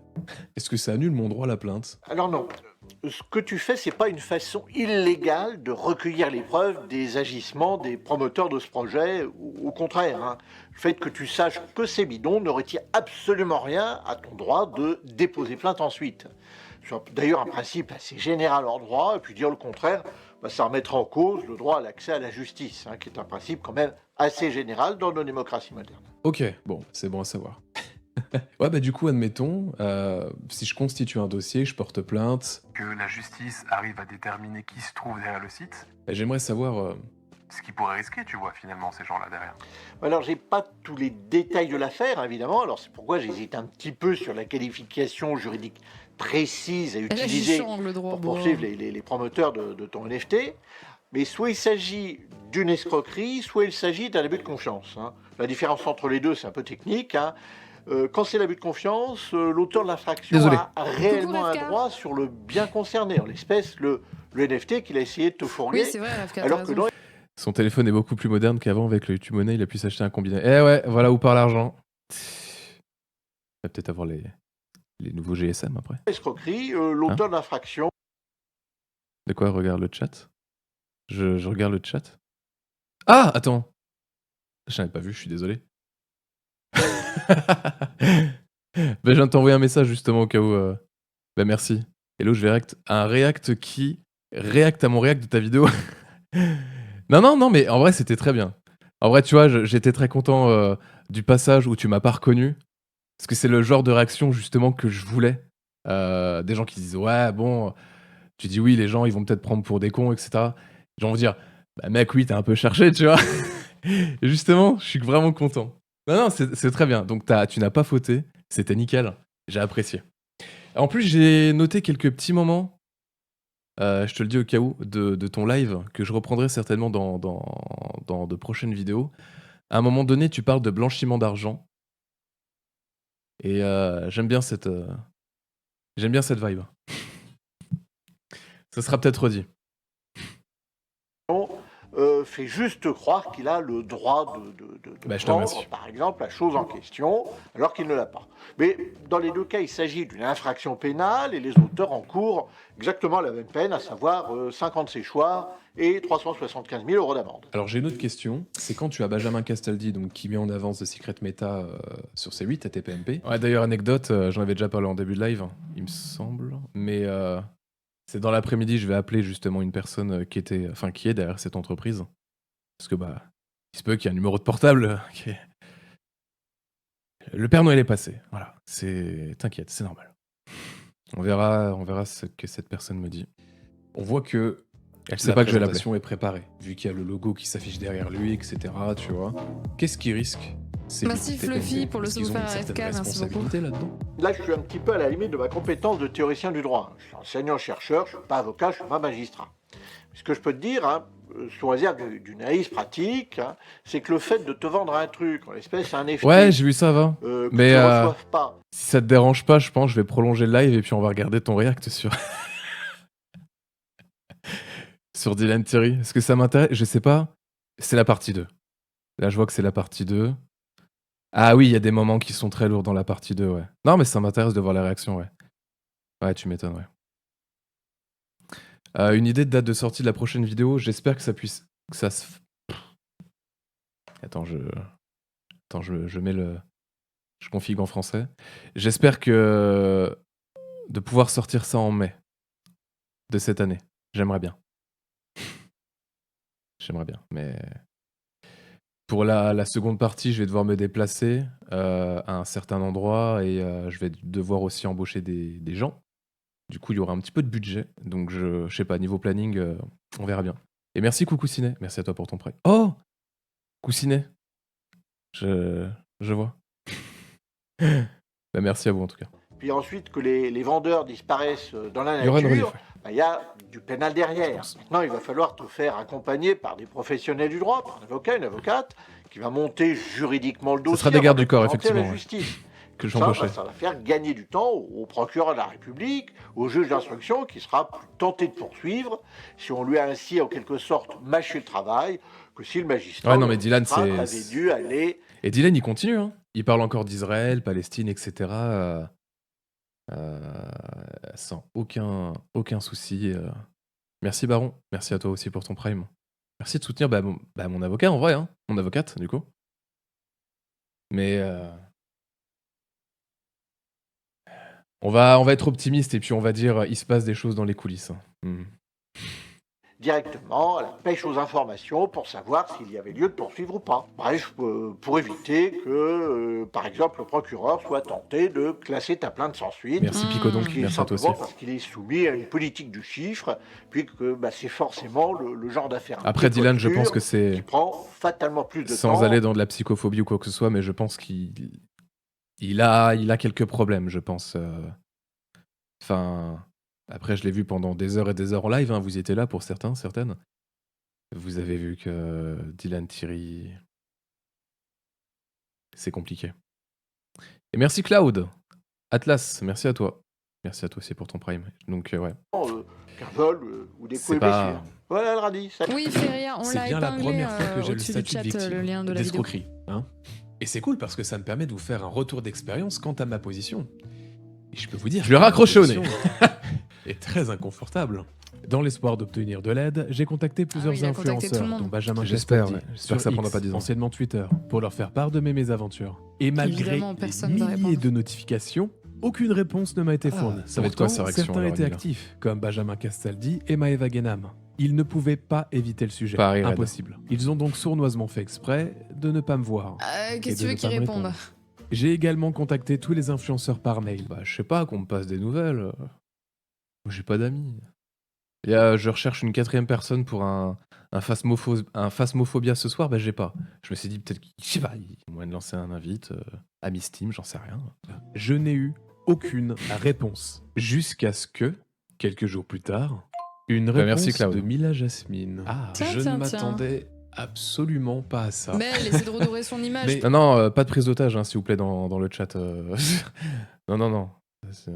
est-ce que ça annule mon droit à la plainte? Alors non, ce que tu fais, c'est pas une façon illégale de recueillir les preuves des agissements des promoteurs de ce projet, ou au contraire. Hein. Le fait que tu saches que c'est bidon ne retire absolument rien à ton droit de déposer plainte ensuite. C'est d'ailleurs un principe assez général en droit, et puis dire le contraire, bah, ça remettra en cause le droit à l'accès à la justice, hein, qui est un principe quand même assez général dans nos démocraties modernes. Ok, bon, c'est bon à savoir. Ouais, bah du coup, admettons, si je constitue un dossier, je porte plainte, que la justice arrive à déterminer qui se trouve derrière le site, bah, j'aimerais savoir... ce qui pourrait risquer, tu vois, finalement, ces gens-là derrière. Alors, j'ai pas tous les détails de l'affaire, évidemment, alors c'est pourquoi j'hésite un petit peu sur la qualification juridique précise à Et là, j'y utiliser change le droit. pour bon. poursuivre les promoteurs de ton NFT. Mais soit il s'agit d'une escroquerie, soit il s'agit d'un abus de confiance. Hein. La différence entre les deux, c'est un peu technique. Hein. quand c'est l'abus de confiance, l'auteur de l'infraction Désolé. a réellement Coucou, un Rafka. droit sur le bien concerné, en l'espèce le NFT qu'il a essayé de te fourguer, Oui, c'est vrai, Rafka, t'as alors que raison. dans Son téléphone est beaucoup plus moderne qu'avant. Avec le YouTube Money, il a pu s'acheter un combiné. Eh ouais, voilà où part l'argent. Il va peut-être avoir les nouveaux GSM après. l'escroquerie, l'auteur de l'infraction De quoi? Regarde le chat. Je regarde le chat. Ah, attends. Je n'avais pas vu, je suis désolé. Ben, je viens de t'envoyer un message justement au cas où. Ben, merci. Hello, je vais un react qui react à mon react de ta vidéo. Non, mais en vrai, c'était très bien. En vrai, tu vois, j'étais très content du passage où tu m'as pas reconnu. Parce que c'est le genre de réaction justement que je voulais. Des gens qui disent ouais, bon, tu dis oui, les gens ils vont peut-être prendre pour des cons, etc. Les gens vont dire bah mec, oui, t'as un peu cherché, tu vois. Et justement, je suis vraiment content. Non, c'est très bien. Donc tu n'as pas fauté, c'était nickel. J'ai apprécié. En plus, j'ai noté quelques petits moments, je te le dis au cas où, de ton live, que je reprendrai certainement dans de prochaines vidéos. À un moment donné, tu parles de blanchiment d'argent. Et j'aime bien cette vibe. Ça sera peut-être redit. fait juste croire qu'il a le droit de Bah, je te prendre, remercie. par exemple, la chose en question, alors qu'il ne l'a pas. Mais dans les deux cas, il s'agit d'une infraction pénale et les auteurs encourent exactement la même peine, à savoir 50 séchoirs et 375 000 € d'amende. Alors j'ai une autre question, c'est quand tu as Benjamin Castaldi donc, qui met en avance The Secret Meta sur C8 à TPMP. Ouais, d'ailleurs, anecdote, j'en avais déjà parlé en début de live, il me semble. Mais c'est dans l'après-midi, je vais appeler justement une personne qui est derrière cette entreprise. Parce que bah, il se peut qu'il y ait un numéro de portable qui est... Le Père Noël est passé, voilà. T'inquiète, c'est normal. On verra ce que cette personne me dit. On voit que Elle sait la pas que je vais l'appeler. présentation est préparée, vu qu'il y a le logo qui s'affiche derrière lui, etc. Tu vois. Qu'est-ce qui risque Massif Fluffy pour le Parce qu'ils ont une souffert certaine AFK, merci beaucoup. responsabilité là-dedans. Là, je suis un petit peu à la limite de ma compétence de théoricien du droit. Je suis enseignant-chercheur, je ne suis pas avocat, je ne suis pas magistrat. Ce que je peux te dire, sous réserve d'une analyse pratique, c'est que le fait de te vendre un truc, en l'espèce un NFT, Ouais, j'ai vu ça, va. que Mais tu ne reçoives pas, si ça te dérange pas, je pense, je vais prolonger le live et puis on va regarder ton react sur... sur Dylan Thierry. Est-ce que ça m'intéresse? Je sais pas. C'est la partie 2. Là, je vois que c'est la partie 2. Ah oui, il y a des moments qui sont très lourds dans la partie 2, ouais. Non, mais ça m'intéresse de voir la réaction, ouais. Ouais, tu m'étonnes, ouais. Une idée de date de sortie de la prochaine vidéo, j'espère que ça puisse... Que ça se... Attends, je mets le... Je config en français. J'espère que... de pouvoir sortir ça en mai de cette année. J'aimerais bien. J'aimerais bien, mais... Pour la seconde partie, je vais devoir me déplacer à un certain endroit et je vais devoir aussi embaucher des gens. Du coup, il y aura un petit peu de budget. Donc, je sais pas, niveau planning, on verra bien. Et merci, Coucou Ciné. Merci à toi pour ton prêt. Oh Coucinet. Je vois. Bah, merci à vous, en tout cas. puis ensuite que les vendeurs disparaissent dans la Il y aura une nature, rediff, il y a du pénal derrière. Maintenant, il va falloir te faire accompagner par des professionnels du droit, par un avocat, une avocate, qui va monter juridiquement le dossier. Ce sera des gardes avant du corps, de présenter à la effectivement, ouais. justice. Que Ça, j'embaucherai. ça va faire gagner du temps au procureur de la République, au juge d'instruction, qui sera plus tenté de poursuivre si on lui a ainsi, en quelque sorte, mâché le travail, que si le magistrat Ouais, non, mais Dylan, avait c'est... dû aller... Et Dylan, il continue, hein. Il parle encore d'Israël, Palestine, etc. Sans aucun souci. Merci, Baron. Merci à toi aussi pour ton prime. Merci de soutenir mon avocat, en vrai, hein. Mon avocate, du coup. Mais... On va être optimiste et puis on va dire il se passe des choses dans les coulisses. directement à la pêche aux informations pour savoir s'il y avait lieu de poursuivre ou pas. Bref, pour éviter que, par exemple, le procureur soit tenté de classer ta plainte sans suite. Merci Pico donc, Qui est merci à toi aussi. simplement parce qu'il est soumis à une politique du chiffre, puis que c'est forcément le genre d'affaire. Après Dylan, je pense que c'est... qui prend fatalement plus de temps. Sans aller dans de la psychophobie ou quoi que ce soit, mais je pense qu'il a quelques problèmes, je pense. Enfin... Après, je l'ai vu pendant des heures et des heures en live, hein. Vous y étiez là pour certaines. Vous avez vu que Dylan Thierry... C'est compliqué. Et merci Cloud. Atlas, merci à toi. Merci à toi aussi pour ton prime. Donc, ouais. Qu'un vol ou des coups C'est et pas. blessures. Voilà, elle radie. Ça... Oui, Feria, on C'est l'a bien la épinglé première fois que j'ai le au-dessus du statut de chat, victime le lien de la vidéo. d'escroquerie. Hein, et c'est cool parce que ça me permet de vous faire un retour d'expérience quant à ma position. Et je peux vous dire Je lui ai que ma raccroché au nez. position est très inconfortable. Dans l'espoir d'obtenir de l'aide, j'ai contacté plusieurs il a contacté tout influenceurs, le monde. dont Benjamin J'espère, Castaldi, ouais. J'espère que sur ça prendra X, pas 10 ans. anciennement Twitter, pour leur faire part de mes mésaventures. Et malgré Évidemment, les personne ne va milliers répondre. de notifications, aucune réponse ne m'a été fournie. ça va être quoi, Pourtant, sa réaction, certains alors, étaient Emile actifs, comme Benjamin Castaldi et Maeva Genam. Ils ne pouvaient pas éviter le sujet. Pareil, Red. Impossible. Ils ont donc sournoisement fait exprès de ne pas me voir. Qu'est-ce et que tu de veux ne qu'ils pas me répondent? répondre. J'ai également contacté tous les influenceurs par mail. Bah, je sais pas, qu'on me passe des nouvelles. Moi, j'ai pas d'amis. Je recherche une 4e personne pour un phasmophobia ce soir, bah j'ai pas. Je me suis dit peut-être, je sais pas, il y a moyen de lancer un invite, ami Steam, j'en sais rien. Je n'ai eu aucune réponse. Jusqu'à ce que, quelques jours plus tard, une réponse merci, Cloud. de Mila Jasmine. Tiens, Je tiens, ne tiens. m'attendais absolument pas à ça. Mais elle essaie de redorer son image. Mais- Non, pas de prise d'otage, hein, s'il vous plaît, dans le chat. Non. C'est-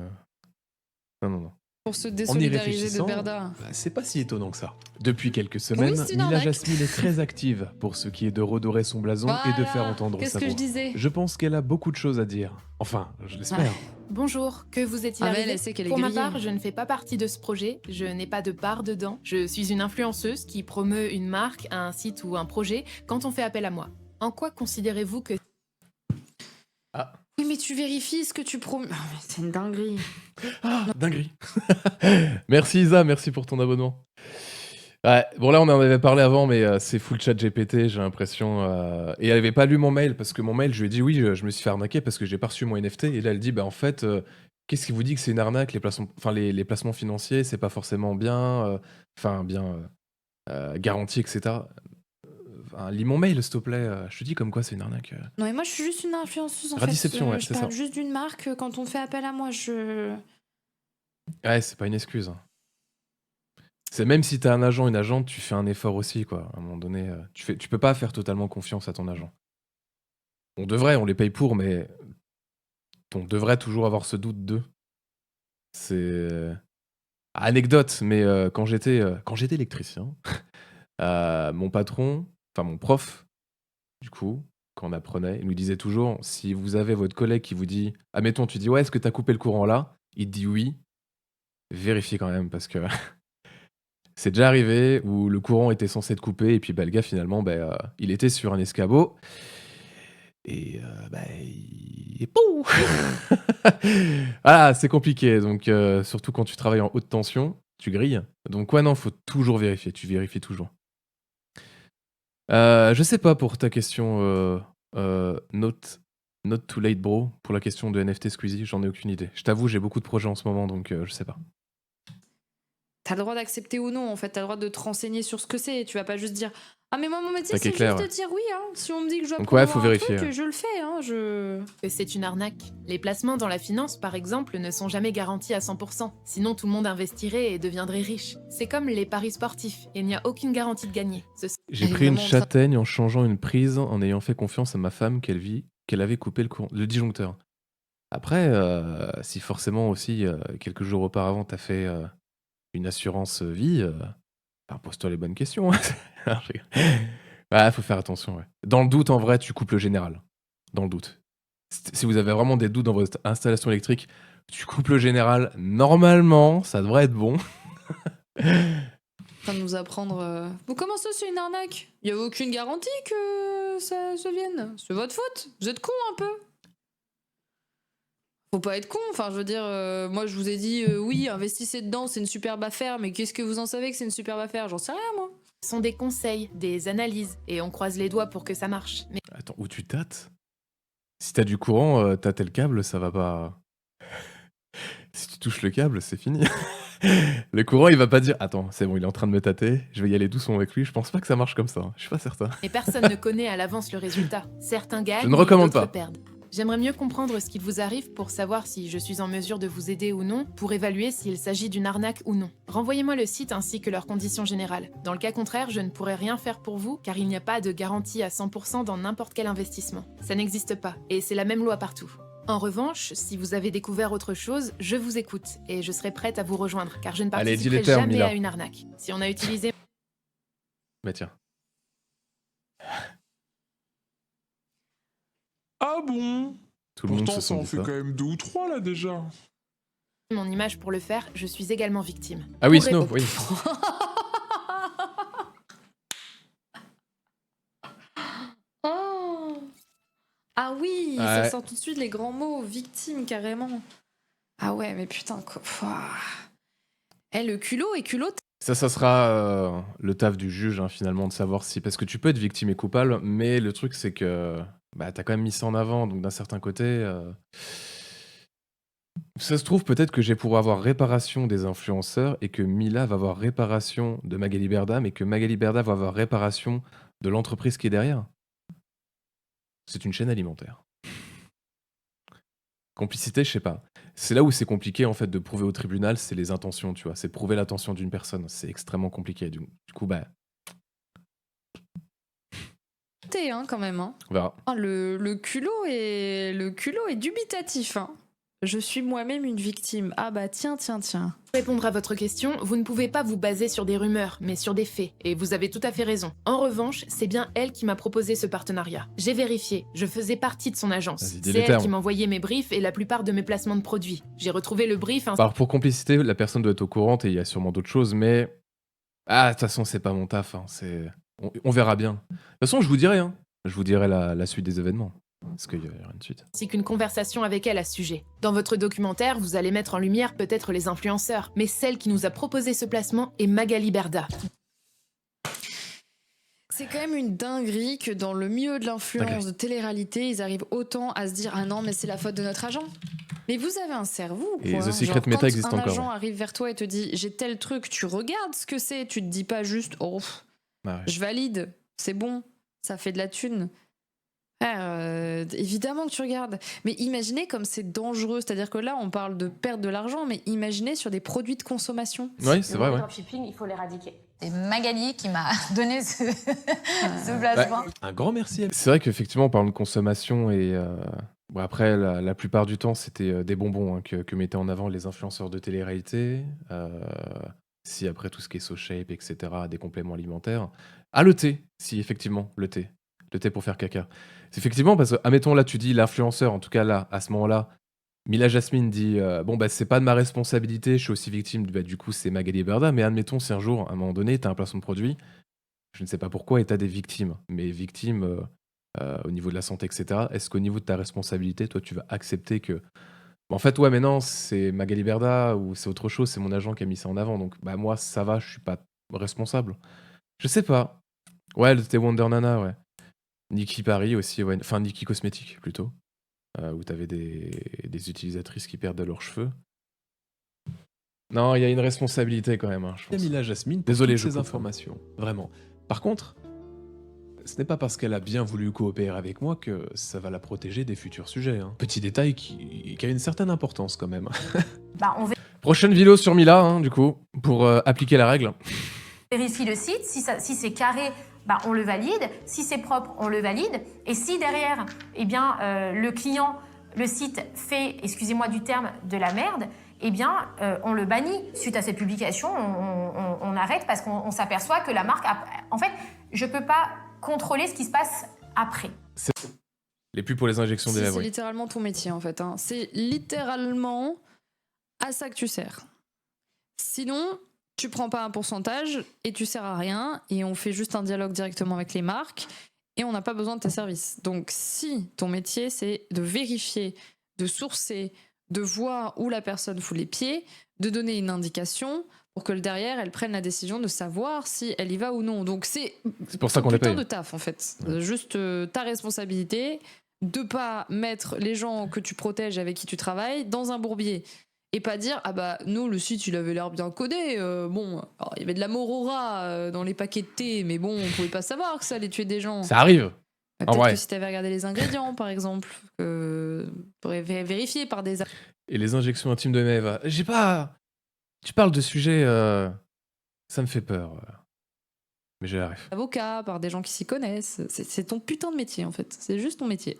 Non. Pour se En y désolidariser de réfléchissant, Berda. c'est pas si étonnant que ça. Depuis quelques semaines, c'est une Mila arnaque. Jasmine est très active pour ce qui est de redorer son blason et de Voilà. faire entendre Qu'est-ce sa que voix. je disais Je pense qu'elle a beaucoup de choses à dire. Enfin, je l'espère. Bonjour, que vous est-il Ah, mais arrivé elle sait qu'elle est Pour ma grillée. part, je ne fais pas partie de ce projet, je n'ai pas de part dedans. Je suis une influenceuse qui promeut une marque, un site ou un projet quand on fait appel à moi. En quoi considérez-vous que... Oui, mais tu vérifies ce que tu promets. Ah, mais c'est une dinguerie. Dinguerie. Merci Isa, merci pour ton abonnement. Ouais, bon là on en avait parlé avant, mais c'est full chat GPT, j'ai l'impression. Et elle avait pas lu mon mail, parce que mon mail, je lui ai dit oui, je me suis fait arnaquer parce que j'ai pas reçu mon NFT. Et là elle dit, bah en fait, qu'est-ce qui vous dit que c'est une arnaque, les placements financiers, c'est pas forcément bien, garanti, etc. Lis mon mail, s'il te plaît. Je te dis comme quoi c'est une arnaque. Non, mais moi, je suis juste une influenceuse, en Radiception, fait. ouais, Je c'est parle ça. juste d'une marque. Quand on fait appel à moi, Ouais, c'est pas une excuse. Hein. C'est même si t'as un agent, une agente, tu fais un effort aussi, quoi. À un moment donné, tu peux pas faire totalement confiance à ton agent. On les paye pour, mais on devrait toujours avoir ce doute d'eux. C'est anecdote, mais quand j'étais électricien, mon patron, enfin mon prof, du coup, quand on apprenait, il nous disait toujours, si vous avez votre collègue qui vous dit, admettons, tu dis ouais, est-ce que t'as coupé le courant là? Il te dit oui, vérifiez quand même parce que c'est déjà arrivé où le courant était censé être coupé et puis bah, le gars finalement, il était sur un escabeau et il est pou. Voilà, c'est compliqué. Donc surtout quand tu travailles en haute tension, tu grilles. Donc ouais non, faut toujours vérifier. Tu vérifies toujours. Je sais pas pour ta question, not too late bro, pour la question de NFT Squeezie, j'en ai aucune idée. Je t'avoue, j'ai beaucoup de projets en ce moment, donc je sais pas. t'as le droit d'accepter ou non, en fait. T'as le droit de te renseigner sur ce que c'est. Tu vas pas juste dire ah, mais moi, mon métier, Ça qui est c'est clair, juste ouais. de dire oui. Hein. Si on me dit que je dois Donc ouais, faut promouvoir un vérifier, truc, ouais. je le fais. Hein. Que c'est une arnaque. Les placements dans la finance, par exemple, ne sont jamais garantis à 100%. Sinon, tout le monde investirait et deviendrait riche. C'est comme les paris sportifs. Il n'y a aucune garantie de gagner. J'ai pris une châtaigne en changeant une prise, en ayant fait confiance à ma femme qu'elle avait coupé le disjoncteur. Après, si forcément aussi, quelques jours auparavant, t'as fait une assurance vie, pose-toi les bonnes questions. Non, je rigole. Ouais, faut faire attention. Ouais. Dans le doute, en vrai, tu coupes le général. Dans le doute. Si vous avez vraiment des doutes dans votre installation électrique, tu coupes le général. Normalement, ça devrait être bon. En train de nous apprendre. Bon, comment ça, c'est une arnaque? Il y a aucune garantie que ça se vienne. C'est votre faute. Vous êtes con un peu. Faut pas être con. Enfin, je veux dire, moi, je vous ai dit oui, investissez dedans, c'est une superbe affaire. Mais qu'est-ce que vous en savez que c'est une superbe affaire? J'en sais rien, moi. Ce sont des conseils, des analyses, et on croise les doigts pour que ça marche. Mais Attends, où tu tâtes? Si t'as du courant, tâter le câble, ça va pas. Si tu touches le câble, c'est fini. Le courant, il va pas dire attends, c'est bon, il est en train de me tâter, je vais y aller doucement avec lui. Je pense pas que ça marche comme ça. Je suis pas certain. Et personne ne connaît à l'avance le résultat. Certains gagnent, Je ne recommande d'autres pas. perdent. J'aimerais mieux comprendre ce qu'il vous arrive pour savoir si je suis en mesure de vous aider ou non, pour évaluer s'il s'agit d'une arnaque ou non. Renvoyez-moi le site ainsi que leurs conditions générales. Dans le cas contraire, je ne pourrai rien faire pour vous, car il n'y a pas de garantie à 100% dans n'importe quel investissement. Ça n'existe pas, et c'est la même loi partout. En revanche, si vous avez découvert autre chose, je vous écoute et je serai prête à vous rejoindre, car je ne Allez, dis participerai les termes, jamais Mila. à une arnaque. Si on a utilisé... Bah tiens. Ah bon? Tout le monde Pourtant, se ça sent en dit fait ça. quand même 2 ou 3 là déjà. mon image pour le faire, je suis également victime. Ah oui, Pour Snow, répondre- oui. Oh. Ah oui, ça Ouais. sort tout de suite les grands mots, victime carrément. Ah ouais, mais putain, quoi. Pouah. Eh, le culot est culotté. Ça sera le taf du juge, hein, finalement, de savoir si... Parce que tu peux être victime et coupable, mais le truc, c'est que bah, t'as quand même mis ça en avant, donc d'un certain côté... Ça se trouve, peut-être que j'ai pour avoir réparation des influenceurs et que Mila va avoir réparation de Magali Berda, mais que Magali Berda va avoir réparation de l'entreprise qui est derrière. C'est une chaîne alimentaire. Complicité, je sais pas. C'est là où c'est compliqué en fait de prouver au tribunal, c'est les intentions, tu vois. C'est prouver l'intention d'une personne. C'est extrêmement compliqué. Du coup, bah, Hein, quand même. Hein. on verra. Ah, le culot est dubitatif. Hein. Je suis moi-même une victime. Ah bah tiens. Pour répondre à votre question, vous ne pouvez pas vous baser sur des rumeurs, mais sur des faits, et vous avez tout à fait raison. En revanche, c'est bien elle qui m'a proposé ce partenariat. J'ai vérifié, je faisais partie de son agence. Vas-y, dis C'est les elle termes. qui m'envoyait mes briefs et la plupart de mes placements de produits. J'ai retrouvé le brief Alors pour complicité, la personne doit être au courant et il y a sûrement d'autres choses, mais... Ah, de toute façon, c'est pas mon taf. Hein. On verra bien. De toute façon, je vous dirai. Hein. Je vous dirai la suite des événements. Parce qu'il y a rien de suite. ainsi qu'une conversation avec elle à ce sujet. Dans votre documentaire, vous allez mettre en lumière peut-être les influenceurs, mais celle qui nous a proposé ce placement est Magali Berda. C'est quand même une dinguerie que dans le milieu de l'influence, de télé-réalité, ils arrivent autant à se dire ah non mais c'est la faute de notre agent. Mais vous avez un cerveau ou Et quoi The Secret Genre, Meta quand existe un encore, agent ouais. arrive vers toi et te dit j'ai tel truc, tu regardes ce que c'est, tu te dis pas juste oh Ah ouais. je valide, c'est bon, ça fait de la thune. Évidemment que tu regardes. Mais imaginez comme c'est dangereux. C'est-à-dire que là, on parle de perdre de l'argent, mais imaginez sur des produits de consommation. Oui, c'est vrai, ouais. Le dropshipping, il faut l'éradiquer. C'est Magali qui m'a donné ce placement. Un grand merci. C'est vrai qu'effectivement, en parlant de consommation et... Bon, après, la plupart du temps, c'était des bonbons hein, que mettaient en avant les influenceurs de télé-réalité. Si après tout ce qui est SoShape, etc., des compléments alimentaires. Ah, le thé, si, effectivement, le thé. Le thé pour faire caca. C'est effectivement parce que, admettons, là, tu dis l'influenceur, en tout cas là, à ce moment-là, Mila Jasmine dit bon, bah, c'est pas de ma responsabilité, je suis aussi victime, bah, du coup, c'est Magali Berda, mais admettons, si un jour, à un moment donné, t'as un placement de produit, je ne sais pas pourquoi, et t'as des victimes. Mais victimes au niveau de la santé, etc., est-ce qu'au niveau de ta responsabilité, toi, tu vas accepter que. En fait, ouais, mais non, c'est Magali Berda ou c'est autre chose, c'est mon agent qui a mis ça en avant, donc bah, moi, ça va, je suis pas responsable. Je sais pas. Ouais, le thé Wonder Nana, ouais. Nikki Paris aussi, ouais. Enfin Nikki Cosmétique plutôt, où t'avais des utilisatrices qui perdent leurs cheveux. Non, il y a une responsabilité quand même, hein, je pense. Mila Jasmine pour Désolé, toutes je ces coupe. informations. Vraiment. Par contre, ce n'est pas parce qu'elle a bien voulu coopérer avec moi que ça va la protéger des futurs sujets. Hein. Petit détail qui a une certaine importance quand même. Bah, on Prochaine vidéo sur Mila, hein, du coup, pour appliquer la règle. vérifie le site. Si c'est carré, bah, on le valide. Si c'est propre, on le valide. Et si derrière, eh bien, le client, le site fait, excusez-moi du terme, de la merde, eh bien, on le bannit. Suite à cette publication, on arrête parce qu'on s'aperçoit que la marque a... En fait, je peux pas contrôler ce qui se passe après. Les pubs pour les injections des Si, lèvres. c'est oui. littéralement ton métier en fait. Hein. C'est littéralement à ça que tu sers. Sinon, tu prends pas un pourcentage et tu sers à rien et on fait juste un dialogue directement avec les marques et on n'a pas besoin de tes services. Donc si ton métier c'est de vérifier, de sourcer, de voir où la personne fout les pieds, de donner une indication pour que derrière elle prenne la décision de savoir si elle y va ou non. Donc c'est pour ça qu'on les putain paye. de taf en fait. Juste ta responsabilité de pas mettre les gens que tu protèges avec qui tu travailles dans un bourbier. Et pas dire, ah bah, nous, le site, il avait l'air bien codé. Bon, alors, il y avait de la morora dans les paquets de thé, mais bon, on pouvait pas savoir que ça allait tuer des gens. Ça arrive. Bah, En peut-être vrai. que si t'avais regardé les ingrédients, par exemple, pourrais vérifier par des... Et les injections intimes de Maëva. J'ai pas... Tu parles de sujets... Ça me fait peur. Mais j'ai la ref. avocats, par des gens qui s'y connaissent. C'est ton putain de métier, en fait. C'est juste ton métier.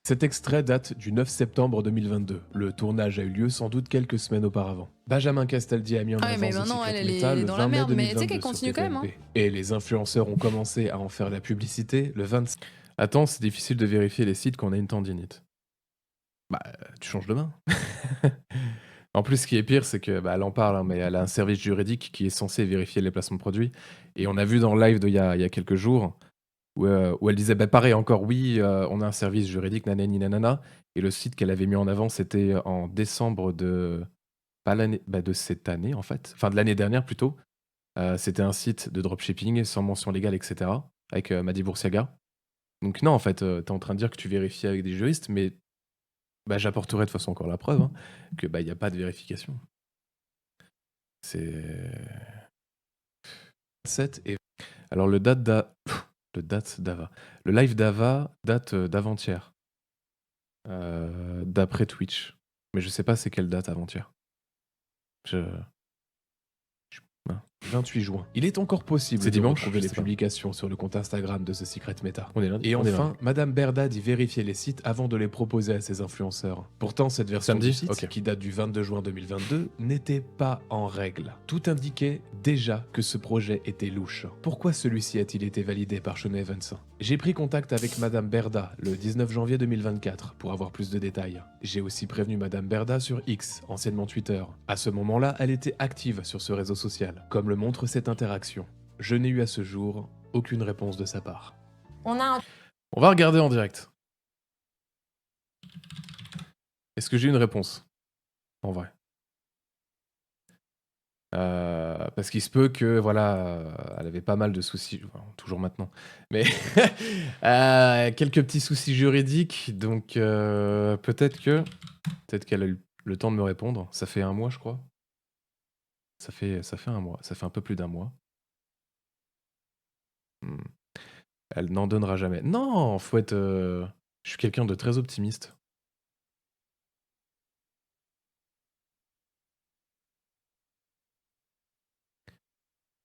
Cet extrait date du 9 septembre 2022. Le tournage a eu lieu sans doute quelques semaines auparavant. Benjamin Castaldi a mis en Ah ouais, avant mais The maintenant, Secret elle est Meta le dans la 20 mai merde, mais tu sais 2022 qu'elle sur continue quand même, hein. TPMP. Et les influenceurs ont commencé à en faire la publicité le 25. Attends, c'est difficile de vérifier les sites quand on a une tendinite. Bah, tu changes de main. En plus, ce qui est pire, c'est que elle en parle, hein, mais elle a un service juridique qui est censé vérifier les placements de produits. Et on a vu dans le live il y a quelques jours où elle disait pareil encore, oui, on a un service juridique, nanani nanana. Et le site qu'elle avait mis en avant, c'était en décembre de pas l'année, de cette année en fait, enfin de l'année dernière plutôt. C'était un site de dropshipping sans mention légale, etc. Avec Madi Boursiaga. Donc non, en fait, t'es en train de dire que tu vérifies avec des juristes, mais j'apporterai de toute façon encore la preuve que il n'y a pas de vérification. C'est 7 et alors le live d'Ava date d'avant-hier, d'après Twitch, mais je sais pas c'est quelle date avant-hier. 28 juin. Il est encore possible C'est de dimanche, retrouver je les sais pas. publications sur le compte Instagram de The Secret Meta. On est lundi. Et On est enfin, lundi. Madame Berda dit vérifier les sites avant de les proposer à ses influenceurs. Pourtant, cette version Samedi du site, Ok. qui date du 22 juin 2022, n'était pas en règle. Tout indiquait déjà que ce projet était louche. Pourquoi celui-ci a-t-il été validé par Sean Evans? J'ai pris contact avec Madame Berda le 19 janvier 2024 pour avoir plus de détails. J'ai aussi prévenu Madame Berda sur X, anciennement Twitter. À ce moment-là, elle était active sur ce réseau social, comme le montre cette interaction. Je n'ai eu à ce jour aucune réponse de sa part. On a un On va regarder en direct. Est-ce que j'ai une réponse? En vrai. Parce qu'il se peut que, elle avait pas mal de soucis, enfin, toujours maintenant, mais quelques petits soucis juridiques, donc peut-être qu'elle a eu le temps de me répondre. Ça fait un mois, je crois. Ça fait un mois, ça fait un peu plus d'un mois. Elle n'en donnera jamais. Non, faut être. Je suis quelqu'un de très optimiste.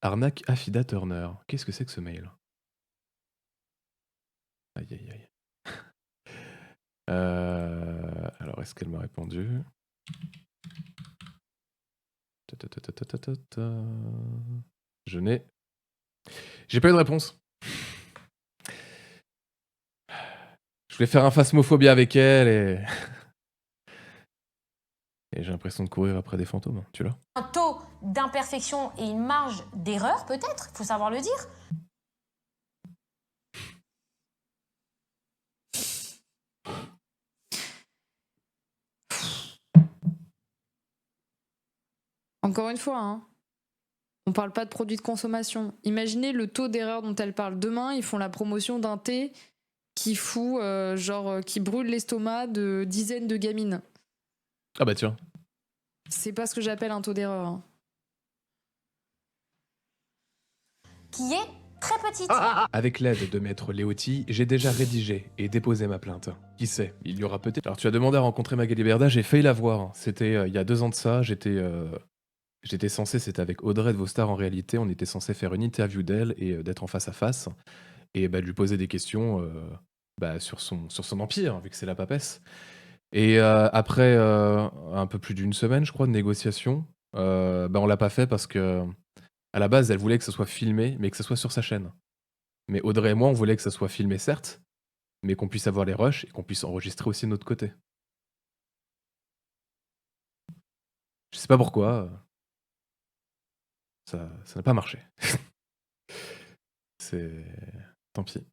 Arnaque Affida Turner. Qu'est-ce que c'est que ce mail? Aïe aïe aïe. Alors, est-ce qu'elle m'a répondu? Je n'ai. J'ai pas eu de réponse. Je voulais faire un phasmophobia avec elle et. Et j'ai l'impression de courir après des fantômes, tu l'as? un taux d'imperfection et une marge d'erreur, peut-être, il faut savoir le dire. Encore une fois, hein, on parle pas de produits de consommation. Imaginez le taux d'erreur dont elle parle. Demain, ils font la promotion d'un thé qui fout, qui brûle l'estomac de dizaines de gamines. Ah bah tiens. C'est pas ce que j'appelle un taux d'erreur, hein. Qui est très petite. Avec l'aide de Maître Léoty, j'ai déjà rédigé et déposé ma plainte. Qui sait, il y aura peut-être... Alors tu as demandé à rencontrer Magali Berda, j'ai failli la voir. C'était il y a 2 ans de ça, j'étais censé, c'était avec Audrey de Vostar en réalité, on était censé faire une interview d'elle et d'être en face à face et de lui poser des questions sur son empire, vu que c'est la papesse. Et après un peu plus d'une semaine, je crois, de négociations, on l'a pas fait parce que à la base, elle voulait que ça soit filmé, mais que ça soit sur sa chaîne. Mais Audrey et moi, on voulait que ça soit filmé, certes, mais qu'on puisse avoir les rushs et qu'on puisse enregistrer aussi de notre côté. Je sais pas pourquoi. Ça n'a pas marché. C'est... Tant pis.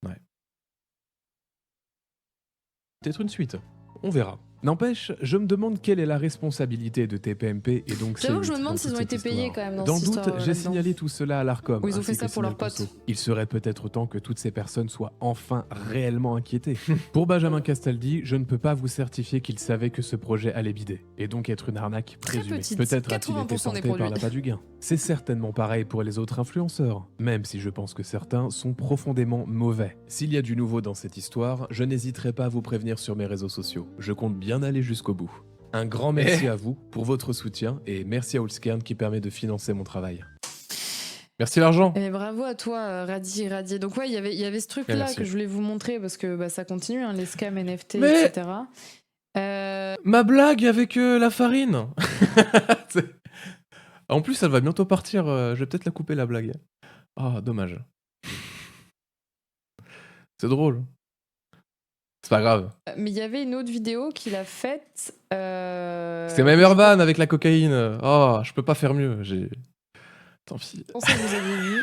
Ouais. Peut-être une suite. On verra. N'empêche, je me demande quelle est la responsabilité de TPMP et donc J'avoue celle que je me dans demande toute s'ils ont cette été payés histoire. quand même dans Dans cette doute, histoire, j'ai là-dedans. signalé tout cela à l'Arcom. Ou ils ont ainsi fait ça que pour leur Signal pote. Conso. Il serait peut-être temps que toutes ces personnes soient enfin réellement inquiétées. Pour Benjamin Castaldi, je ne peux pas vous certifier qu'il savait que ce projet allait bider, et donc être une arnaque présumée. petite, Peut-être a-t-il été 80% des tenté produits. par l'appât du gain. C'est certainement pareil pour les autres influenceurs, même si je pense que certains sont profondément mauvais. S'il y a du nouveau dans cette histoire, je n'hésiterai pas à vous prévenir sur mes réseaux sociaux. Je compte bien aller jusqu'au bout. Un grand merci à vous pour votre soutien et merci à Allskern qui permet de financer mon travail. Merci l'argent. Et bravo à toi, Radier. Donc ouais, il y avait ce truc-là merci. que je voulais vous montrer parce que bah, ça continue, hein, les scams NFT, Mais- etc. Ma blague avec la farine. C'est- En plus, elle va bientôt partir. Je vais peut-être la couper, la blague. Ah, dommage. C'est drôle. C'est pas grave. Mais il y avait une autre vidéo qu'il a faite. C'est même Urban avec la cocaïne. Oh, je peux pas faire mieux. Tant pis. Je pense que vous avez vu.